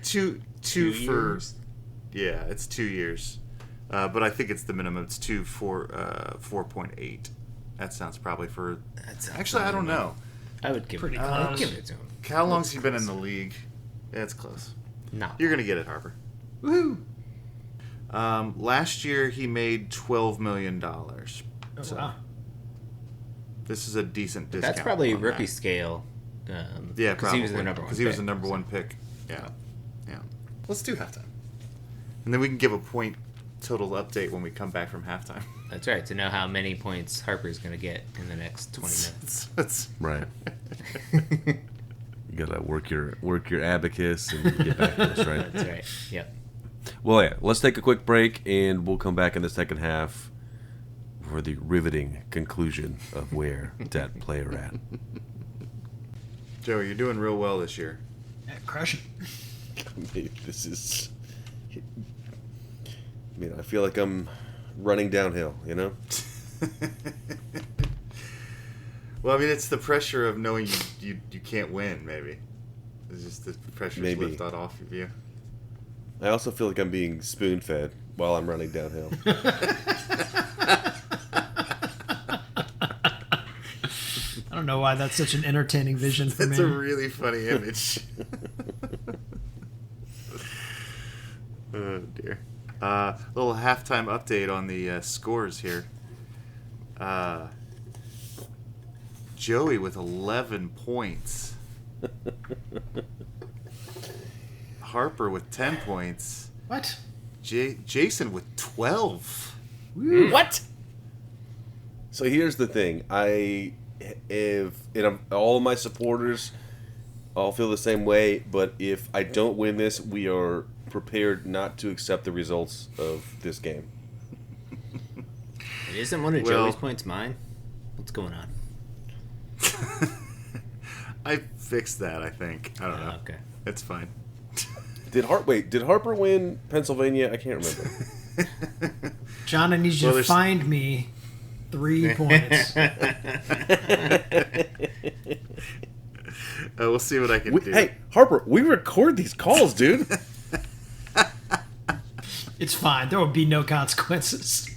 Two for years? Yeah, it's 2 years. But I think it's the minimum. It's 4.8. That sounds probably for. Actually, I don't know. I would give Pretty it. close. I'd give it to him. How long's he been in the league? Yeah, it's close. No. You're gonna get it, Harper. Woohoo! Last year he made $12 million. Oh, wow. This is a decent discount. That's probably on rookie that. scale. Yeah, because he was the number one. Because he was pick. the number one pick. Yeah, yeah. Let's do halftime, and then we can give a point total update when we come back from halftime. That's right. To know how many points Harper's going to get in the next 20 minutes. Right. You gotta work your abacus and get back to us, right? That's right. Yep. Well, yeah. Let's take a quick break, and we'll come back in the second half for the riveting conclusion of where that player at. Joey, you're doing real well this year. Yeah, crushing. This is. I mean, I feel like I'm running downhill. You know. Well, I mean, it's the pressure of knowing you can't win. Maybe it's just the pressure's Maybe. lifted off of you. I also feel like I'm being spoon-fed while I'm running downhill. I don't know why that's such an entertaining vision for It's me. a really funny image. Oh dear. Little halftime update on the scores here. Joey with 11 points. Harper with 10 points. What? Jason with 12. What? So here's the thing. All of my supporters all feel the same way, but if I don't win this, we are prepared not to accept the results of this game. It isn't one of Well- Joey's points mine. What's going on? I fixed that, I think. I don't know. Okay. It's fine. Did Harper win Pennsylvania? I can't remember. John, I need you to find me 3 points. We'll see what I can do. Hey, Harper, we record these calls, dude. It's fine. There will be no consequences.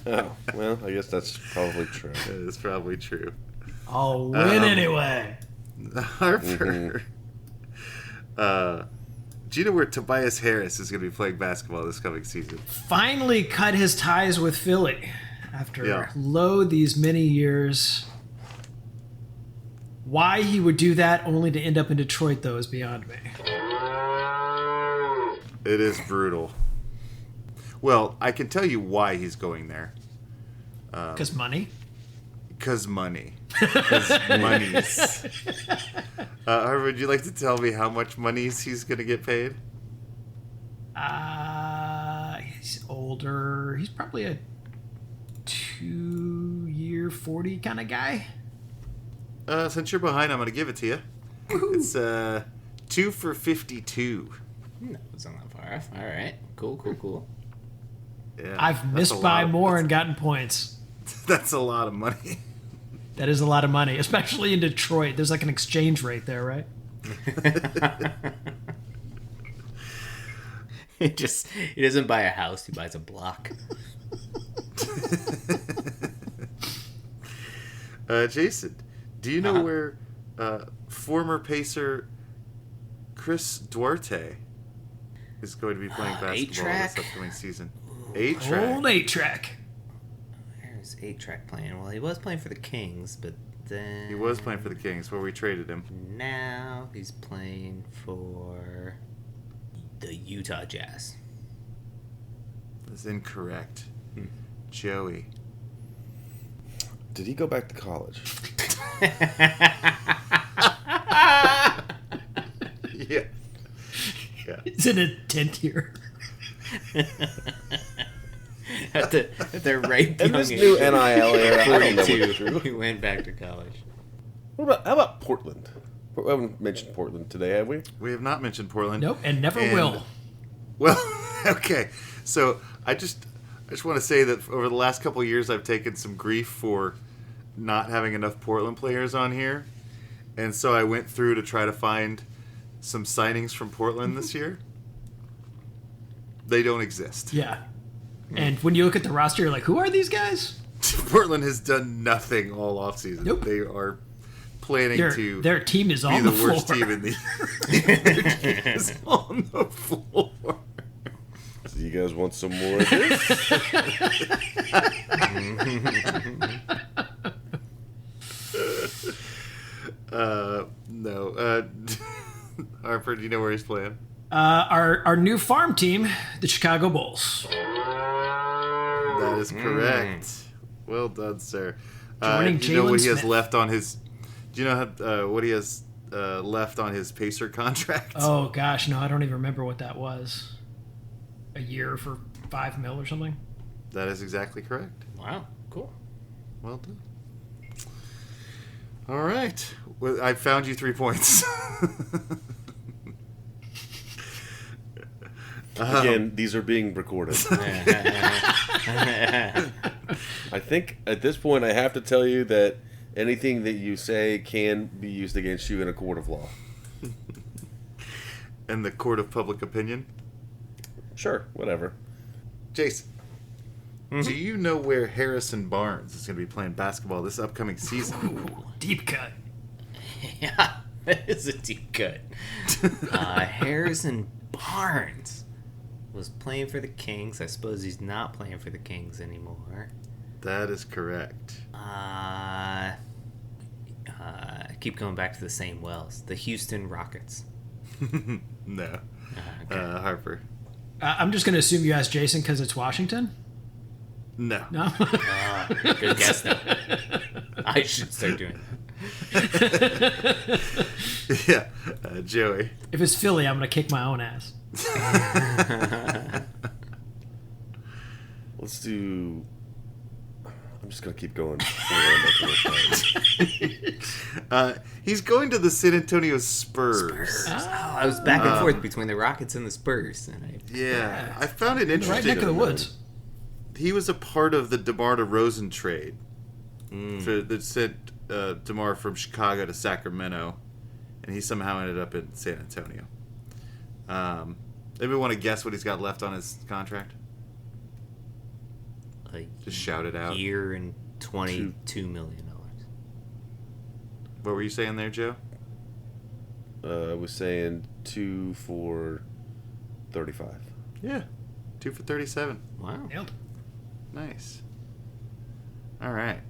Oh, well, I guess that's probably true. It's probably true. I'll win anyway. Harper. Do you know where Tobias Harris is going to be playing basketball this coming season? Finally cut his ties with Philly after these many years. Why he would do that only to end up in Detroit, though, is beyond me. It is brutal. Well, I can tell you why he's going there. Because money? Because money. Because monies. Harvard, would you like to tell me how much monies he's going to get paid? He's older. He's probably a 2-year, 40 kind of guy. Since you're behind, I'm going to give it to you. Woo-hoo. It's 2 for 52. That wasn't that far off. All right. Cool. Yeah, I've missed by more and gotten points. That's a lot of money. That is a lot of money, especially in Detroit. There's like an exchange rate there, right? He doesn't buy a house, he buys a block. Jason, do you know where former Pacer Chris Duarte is going to be playing basketball this upcoming season? 8-track. Old 8-track. Where's 8-track playing? Well, he was playing for the Kings, but then... He was playing for the Kings where we traded him. Now he's playing for the Utah Jazz. That's incorrect. Joey. Did he go back to college? Yeah. It's in a 10th year. at the right in this new NIL era, I don't know what's true. He went back to college. How about Portland? We haven't mentioned Portland today, have we? We have not mentioned Portland. Nope, and never will. Well, okay. So I just want to say that over the last couple of years, I've taken some grief for not having enough Portland players on here, and so I went through to try to find some signings from Portland this year. They don't exist. Yeah. And when you look at the roster, you're like, who are these guys? Portland has done nothing all offseason. Nope. They are planning their team is on the floor. worst team in the their team is on the floor. So you guys want some more of this? No. Harper, do you know where he's playing? Our new farm team, the Chicago Bulls. That is correct. Well done, sir. Joining do you know what he has Smith. left on his? Do you know what he has left on his Pacer contract? Oh gosh, no, I don't even remember what that was. A year for $5 million or something. That is exactly correct. Wow, cool. Well done. All right, well, I found you 3 points. Again, these are being recorded. I think at this point I have to tell you that anything that you say can be used against you in a court of law. And the court of public opinion? Sure, whatever. Jason, do you know where Harrison Barnes is going to be playing basketball this upcoming season? Ooh, deep cut. Yeah, that is a deep cut. Harrison Barnes was playing for the Kings. I suppose he's not playing for the Kings anymore. That is correct. I keep going back to the same wells. The Houston Rockets. No. Okay. Harper. I'm just going to assume you asked Jason because it's Washington? No. No? Good guess, though. I should start doing that. Yeah. Joey. If it's Philly, I'm going to kick my own ass. Let's do... I'm just gonna keep going. He's going to the San Antonio Spurs. I was back and forth between the Rockets and the Spurs. And I found it interesting. Right neck of the woods. He was a part of the DeMar DeRozan trade that sent DeMar from Chicago to Sacramento, and he somehow ended up in San Antonio. Anybody want to guess what he's got left on his contract? Just shout it out. Year and $22 million. What were you saying there, Joe? I was saying 2 for 35. Yeah, 2 for 37. Wow. Yep. Nice. All right.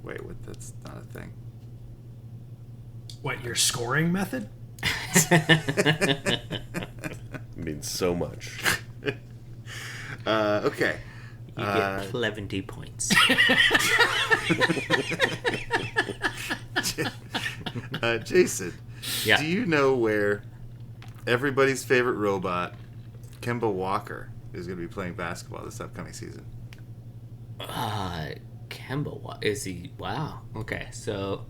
Wait, what? That's not a thing. What, your scoring method? Means so much. Okay. You get 70 points. Jason, Yeah. do you know where everybody's favorite robot, Kemba Walker, is going to be playing basketball this upcoming season? Kemba, is he? Wow. Okay, so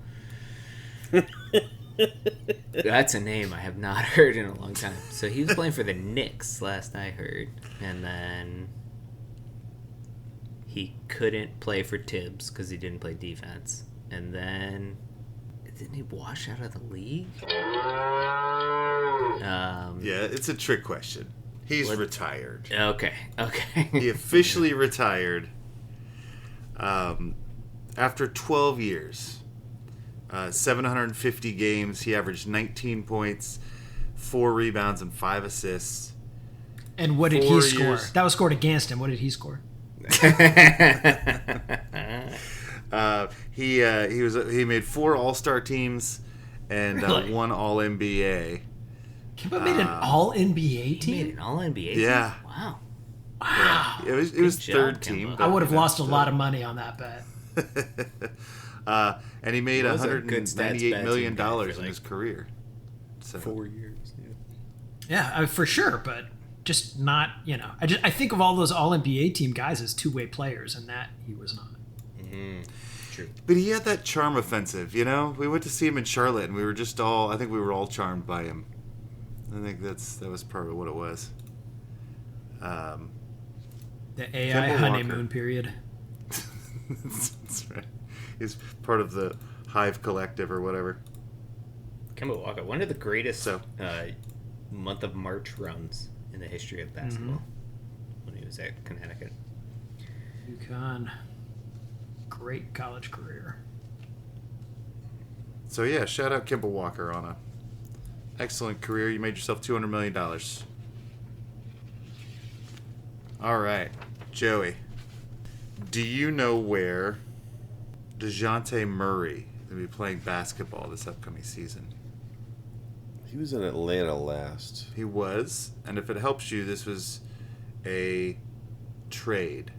that's a name I have not heard in a long time. So he was playing for the Knicks last I heard, and then he couldn't play for Tibbs because he didn't play defense, and then didn't he wash out of the league? Yeah, it's a trick question. He's retired. Okay. He officially retired after 12 years. 750 games. He averaged 19 points, 4 rebounds, and 5 assists. And what did he score? That was scored against him. What did he score? He made 4 All-Star teams and Really? 1 All-NBA. Kemba made an All-NBA team? He made an All-NBA team? Yeah. Wow. Yeah. It was job, third Kemba. team. I would have lost a lot of money on that bet. And he made Those are good stats $198 million bets you can get for, in like, his career. So 4 years. Yeah, for sure, but just not, I think of all those All-NBA team guys as two-way players, and that he was not. True. But he had that charm offensive, We went to see him in Charlotte, and we were just I think we were all charmed by him. I think that was part of what it was. The AI Kemba honeymoon Walker. period. That's right. He's part of the Hive Collective or whatever. Kemba Walker, one of the greatest month of March runs in the history of basketball when he was at Connecticut. UConn. Great college career. So yeah, shout out Kemba Walker on a excellent career. You made yourself $200 million. All right, Joey. Do you know where DeJounte Murray is going to be playing basketball this upcoming season? He was in Atlanta last. He was, and if it helps you, this was a trade.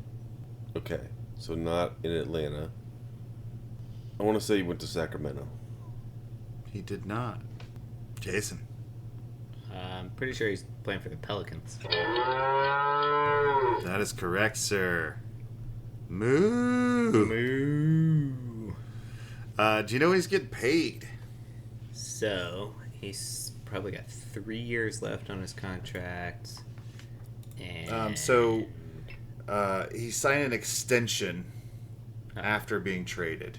Okay, so not in Atlanta. I want to say he went to Sacramento. He did not. Jason. I'm pretty sure he's playing for the Pelicans. That is correct, sir. Moo. Do you know when he's getting paid? So he's probably got 3 years left on his contract. And He signed an extension after being traded.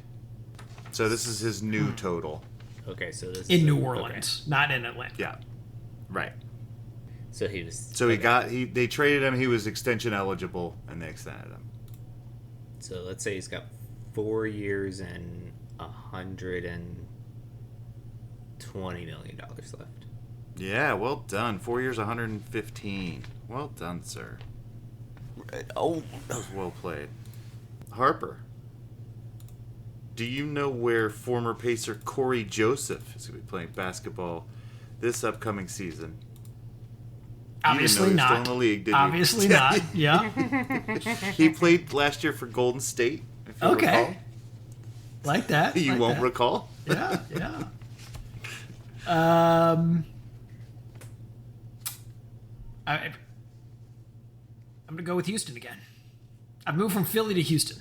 So this is his new total. Okay, so this In is New Orleans, not in Atlanta. Yeah. Right. So he was. So they traded him. He was extension eligible, and they extended him. So let's say he's got 4 years and $120 million left. Yeah, well done. 4 years, 115. Well done, sir. Oh, That was well played. Harper, do you know where former Pacer Corey Joseph is going to be playing basketball this upcoming season? Obviously you didn't know he was not. still in the league, did you? Obviously not. Yeah. He played last year for Golden State. If you Okay. recall. Like that. You like won't that. recall? Yeah. I'm gonna go with Houston again. I moved from Philly to Houston.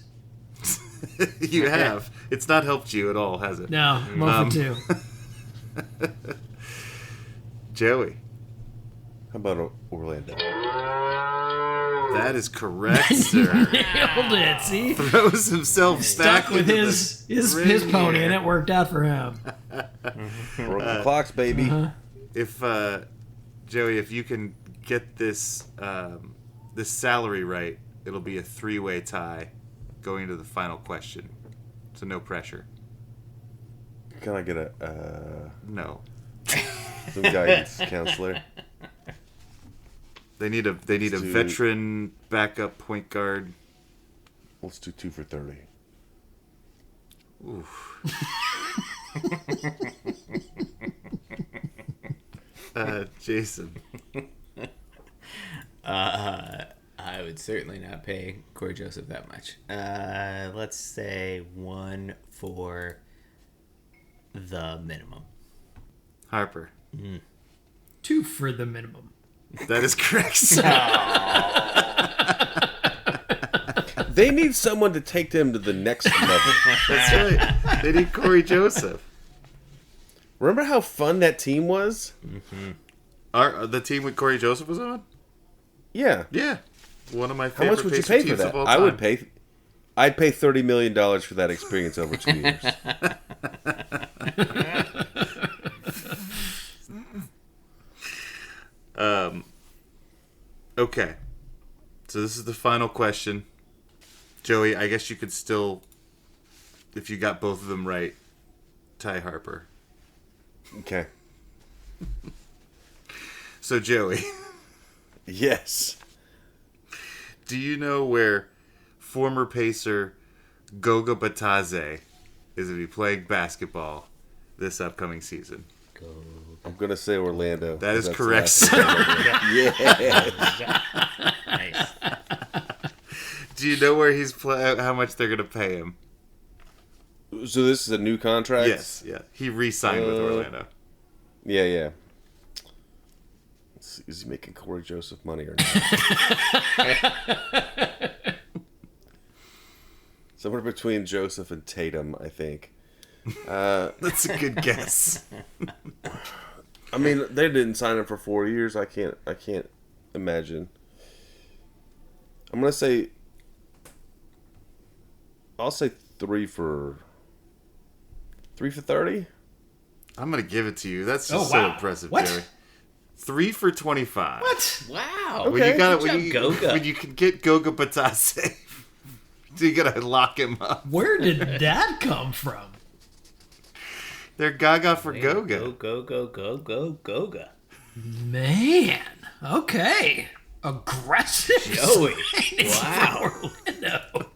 You have. It's not helped you at all, has it? No, I'm over 2. Joey. How about Orlando? That is correct, sir. Nailed it. See, Throws himself stuck back with into his ring pony, here. and it worked out for him. Broke the clocks, baby. If Joey, if you can get this this salary right, it'll be a 3-way tie going into the final question. So no pressure. Can I get a No. some guidance counselor? They need a veteran backup point guard. Let's do 2 for 30. Oof. Jason. I would certainly not pay Corey Joseph that much. Let's say 1 for the minimum. Harper. 2 for the minimum. That is correct, sir. They need someone to take them to the next level. That's right. They need Corey Joseph. Remember how fun that team was? The team with Corey Joseph was on? Yeah. Yeah. One of my How favorite much would you Pacer pay for teams that? of all I would time. pay. I'd pay $30 million for that experience over 2 years. Okay. So this is the final question. Joey, I guess you could still, if you got both of them right, tie Harper. Okay. So Joey, Yes. do you know where former Pacer Goga Batadze is to be playing basketball this upcoming season? I'm going to say Orlando. That is That's correct, the sir. Yeah. Nice. Do you know where he's how much they're going to pay him? So this is a new contract? Yes, yeah. He re-signed with Orlando. Yeah, yeah. Let's see, is he making Corey Joseph money or not? Somewhere between Joseph and Tatum, I think. That's a good guess. I mean, they didn't sign him for 4 years. I can't imagine. I'm gonna say. I'll say 3 for 30. I'm going to give it to you. That's Oh, just wow. so impressive, What? Joey. 3 for 25. What? Wow. When you got it, Good when job, Goga. when you can get Goga Batadze, so you gotta lock him up. Where did that come from? They're Gaga for Goga. Go, Goga. Man. Okay. Aggressive. Joey. signing Wow. for Orlando.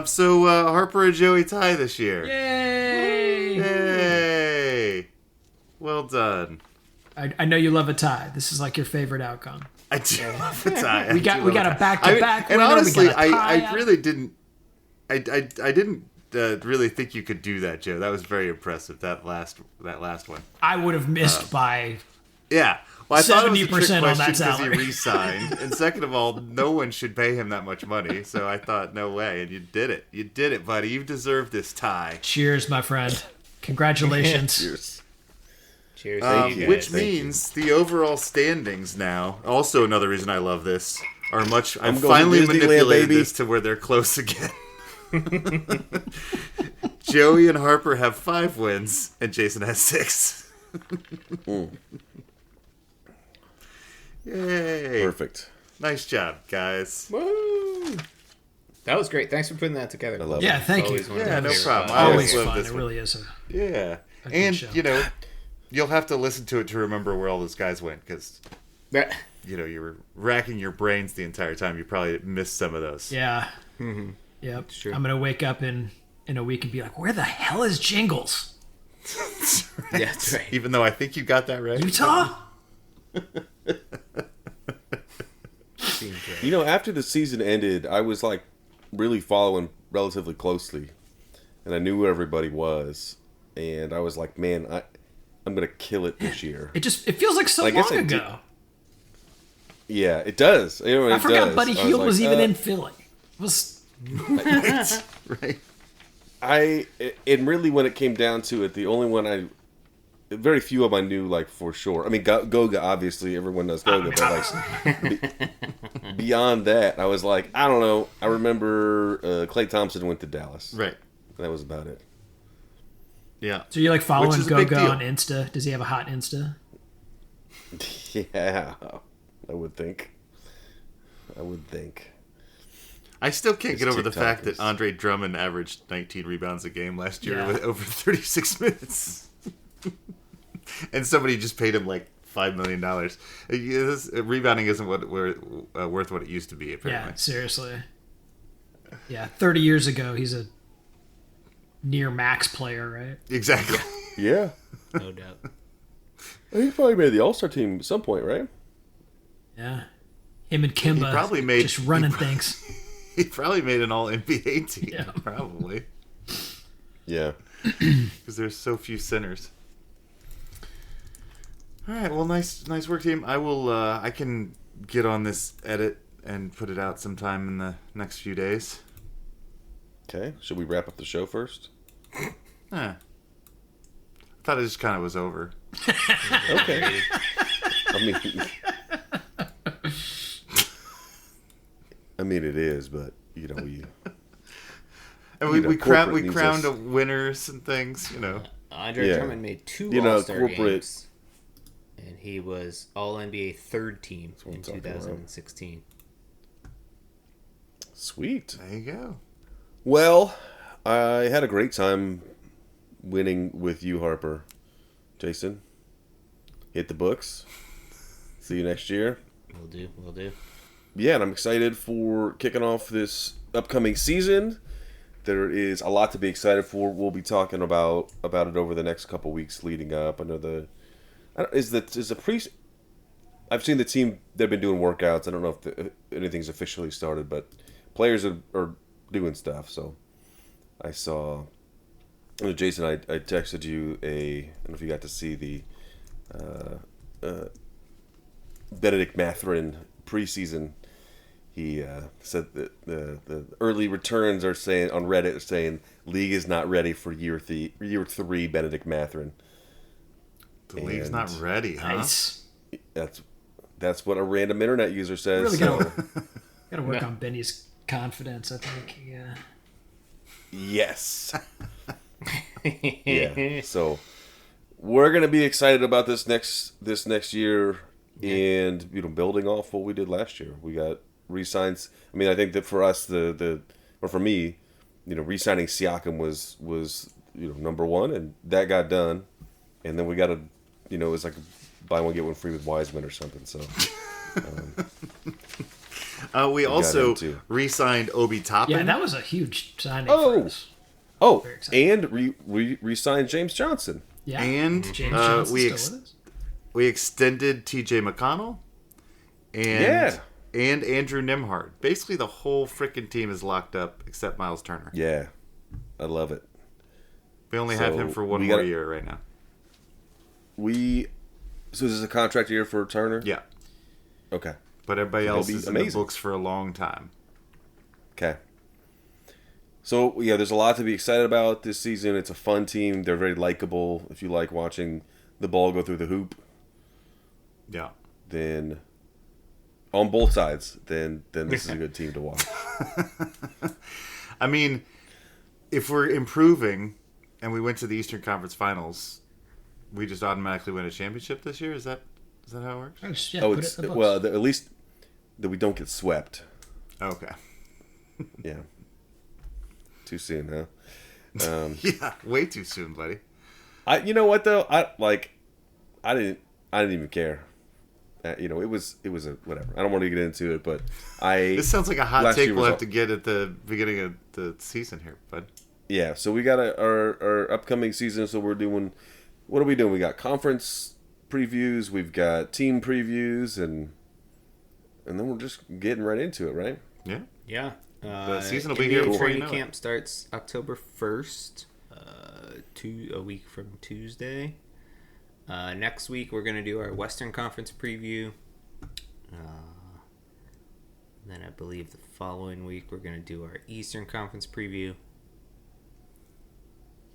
So Harper and Joey tie this year. Yay. Yay! Well done. I know you love a tie. This is like your favorite outcome. I do love a tie. We got a back-to-back And winner. honestly, We got a tie I out. really didn't. I didn't really think you could do that, Joe. That was very impressive. That last one. I would have missed by Yeah. Well, I thought it was a 70% trick on that question because he salary. re-signed, and second of all, no one should pay him that much money. So I thought, no way, and you did it. You did it, buddy. You deserve this tie. cheers, my friend. Congratulations. Cheers. Cheers. to you Which guys. means the overall standings now. Also, another reason I love this are much. I'm I've going to finally Disneyland, manipulated baby. this to where they're close again. Joey and Harper have 5 wins, and Jason has 6. Yay! Perfect. Nice job, guys. Woo! That was great. Thanks for putting that together. I love Yeah, it. thank you. Always one of Yeah, my no favorite problem. podcasts. I Always love fun. this It one. really is. Yeah, good and show. you'll have to listen to it to remember where all those guys went because Yeah. you were racking your brains the entire time. You probably missed some of those. Yeah. Yep. true. I'm gonna wake up in a week and be like, where the hell is Jingles? Yeah, that's right. Even though I think you got that right. Utah? Seems right. You know, after the season ended, I was like really following relatively closely, and I knew who everybody was, and I was like, man, I'm gonna kill it this year. It feels like so I guess long I did- ago. Yeah, it does. You know, I it forgot does. Buddy I Hield like, was even in Philly. It was Right. And really, when it came down to it, the only one very few of them I knew, like, for sure. I mean, Goga, obviously, everyone knows Goga, but, like, beyond that, I was like, I don't know. I remember Klay Thompson went to Dallas. Right. That was about it. Yeah. So you're like following Which is a big Goga deal. on Insta? Does he have a hot Insta? Yeah, I would think. I still can't get over the TikTok fact is- that Andre Drummond averaged 19 rebounds a game last year Yeah. with over 36 minutes. And somebody just paid him like $5 million. Rebounding isn't worth what it used to be, apparently. Yeah, seriously. Yeah, 30 years ago, he's a near max player, right? Exactly. Yeah. No doubt. He probably made the All-Star team at some point, right? Yeah. Him and Kimba probably made- just running things. He probably made an All-NBA team, Yeah. probably. Yeah. Because there's so few centers. All right, well, nice work, team. I can get on this edit and put it out sometime in the next few days. Okay. Should we wrap up the show first? I thought it just kind of was over. Okay. I mean, it is, but you know, And You know, we corporate needs crowned us. winners and things, you know. Andre Yeah. Drummond made 2 You know, All-Star corporate- games, and he was All-NBA third team what in I'm talking about. 2016. sweet. There you go. Well, I had a great time winning with you, Harper. Jason, hit the books. See you next year. Will do. Yeah, and I'm excited for kicking off this upcoming season. There is a lot to be excited for. We'll be talking about it over the next couple weeks leading up. I know is the pre. I've seen the team. They've been doing workouts. I don't know if anything's officially started, but players are doing stuff. So I saw. Jason, I texted you I don't know if you got to see the Benedict Mathurin preseason. He said that the early returns are saying on Reddit are saying league is not ready for year 3 Benedict Mathurin. The league's And not ready, huh? Nice. That's what a random internet user says. Really so, gotta work on Benny's confidence, I think. Yeah. yes. Yeah. So we're gonna be excited about this next year, and building off what we did last year. We got re-signs. I mean, I think that for us, or for me, re-signing Siakam was number one, and that got done. And then we got it was like buy one get one free with Wiseman or something. So We got also him too. re-signed Obi Toppin. Yeah, that was a huge signing for us. Oh, Very excited. and re-signed James Johnson. Yeah. And James Johnson's we still with us. we extended T.J. McConnell and Andrew Nimhart. Basically, the whole freaking team is locked up except Miles Turner. Yeah, I love it. We only have him for one more year right now. So is this a contract year for Turner? Yeah, Okay. but everybody That'll else be is in the amazing. books for a long time. Okay. So, yeah, there's a lot to be excited about this season. It's a fun team. They're very likable. If you like watching the ball go through the hoop, Yeah. then on both sides, then this is a good team to watch. I mean, if we're improving and we went to the Eastern Conference Finals, we just automatically win a championship this year? Is that how it works? Just, yeah, Oh, put it's it in the books. well, at least that we don't get swept. Okay. Yeah. Too soon, huh? Yeah, way too soon, buddy. You know what though? I didn't even care. It was a whatever. I don't want to get into it, but This sounds like a hot last take year we'll was have to get at the beginning of the season here, bud. yeah. So we got our upcoming season. So we're doing. What are we doing? We got conference previews. We've got team previews, and then we're just getting right into it, right? Yeah. Yeah. The season will be NBA here before you training know it. camp starts October 1st, a week from Tuesday. Next week, we're going to do our Western Conference preview. And then I believe the following week we're going to do our Eastern Conference preview.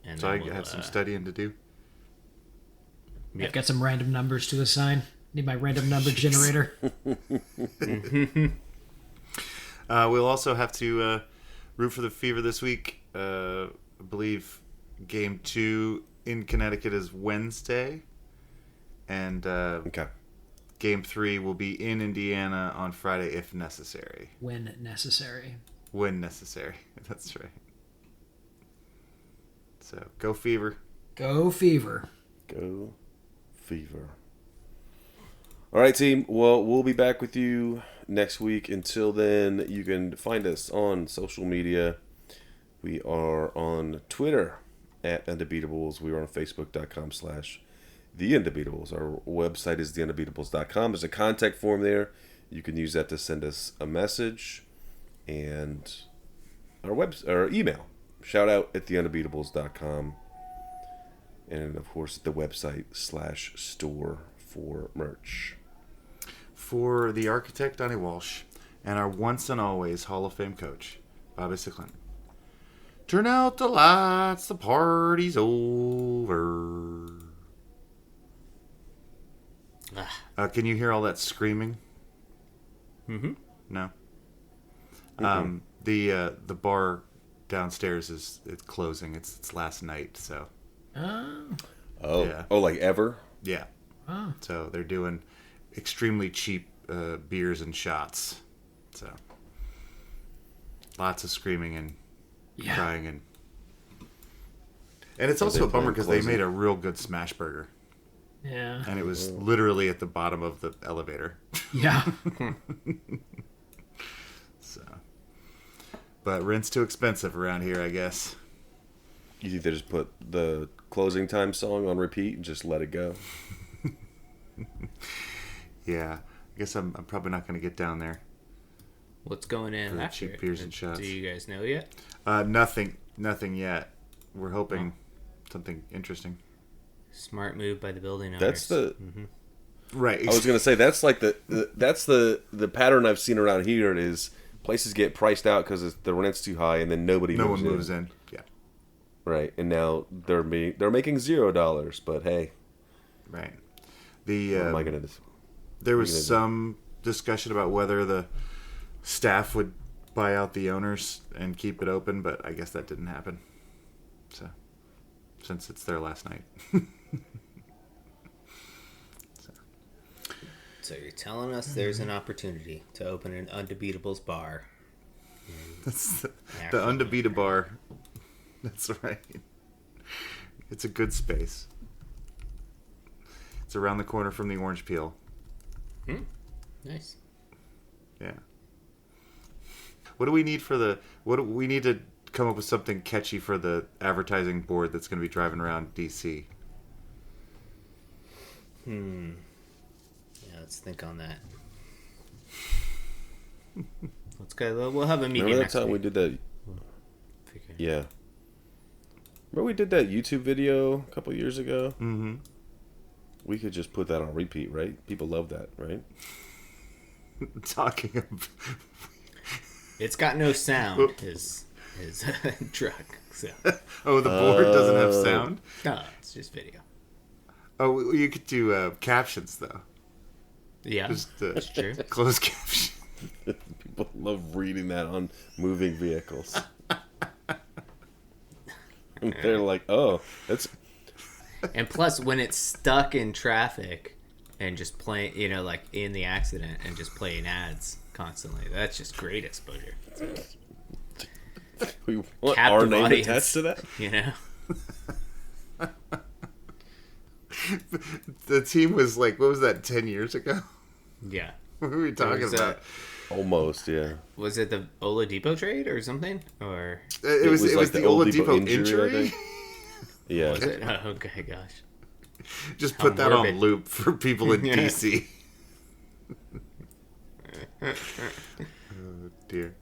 And So then I we'll, have some studying to do. I've got some random numbers to assign. Need my random number generator. We'll also have to root for the Fever this week. I believe Game 2 in Connecticut is Wednesday. And Okay. Game 3 will be in Indiana on Friday if necessary. When necessary. When necessary. That's right. So, go Fever. Go Fever. Go Fever. All right, team. Well, we'll be back with you next week. Until then, you can find us on social media. We are on Twitter at Undebeatables. We are on Facebook.com/The Undebeatables. Our website is theundebeatables.com. There's a contact form there. You can use that to send us a message. And our email. Shout out at theundebeatables.com. And, of course, the website /store for merch. For the architect, Donnie Walsh, and our once and always Hall of Fame coach, Bobby Sicklin. Turn out the lights, the party's over. Can you hear all that screaming? Mm-hmm. No? The bar downstairs it's closing. It's its last night, so. Oh, yeah. Oh, like ever? Yeah. Oh. So they're doing extremely cheap beers and shots. So lots of screaming and crying and it's also a bummer because they made a real good smash burger. Yeah. And it was literally at the bottom of the elevator. Yeah. So, but rent's too expensive around here, I guess. You think they just put the closing time song on repeat and just let it go? Yeah, I guess I'm probably not going to get down there. What's going in For the after? cheap beers and shots. Do you guys know yet? Nothing yet. We're hoping something interesting. Smart move by the building owners. That's the right. I was gonna say that's like that's the pattern I've seen around here is places get priced out because the rent's too high and then no one moves in. Yeah. Right, and now they're making $0, but hey, right. what am I gonna do? There was some discussion about whether the staff would buy out the owners and keep it open, but I guess that didn't happen. So, since it's their last night. So you're telling us there's an opportunity to open an Undebeatables bar. That's the Undebeatable bar. That's right. It's a good space. It's around the corner from the Orange Peel. Nice. Yeah. What do we need we need to come up with something catchy for the advertising board that's going to be driving around DC. Yeah, let's think on that. Let's go. We'll have a meeting. Remember that next time week. we did that? Yeah. Remember we did that YouTube video a couple years ago? Mm-hmm. We could just put that on repeat, right? People love that, right? Talking of... It's got no sound, his truck. So. Oh, the board doesn't have sound? No, it's just video. Oh, you could do captions, though. Yeah, just, that's true. Closed caption. People love reading that on moving vehicles. And they're like, oh, that's... And plus, when it's stuck in traffic and just playing, like in the accident and just playing ads constantly, that's just great exposure. We want Captive our name audience, attached to that? The team was like, what was that, 10 years ago? Yeah. What were we talking about? Almost, yeah. Was it the Oladipo trade or something? Or it was like the Oladipo Oladipo injury? Yeah. Was it? Oh, okay, gosh. Just How put that morbid. on loop for people in DC. Oh dear.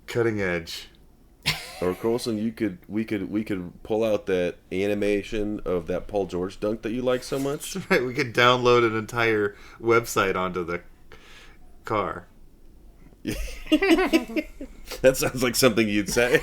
Cutting edge. Or Colson, we could pull out that animation of that Paul George dunk that you like so much. That's right. We could download an entire website onto the car. That sounds like something you'd say.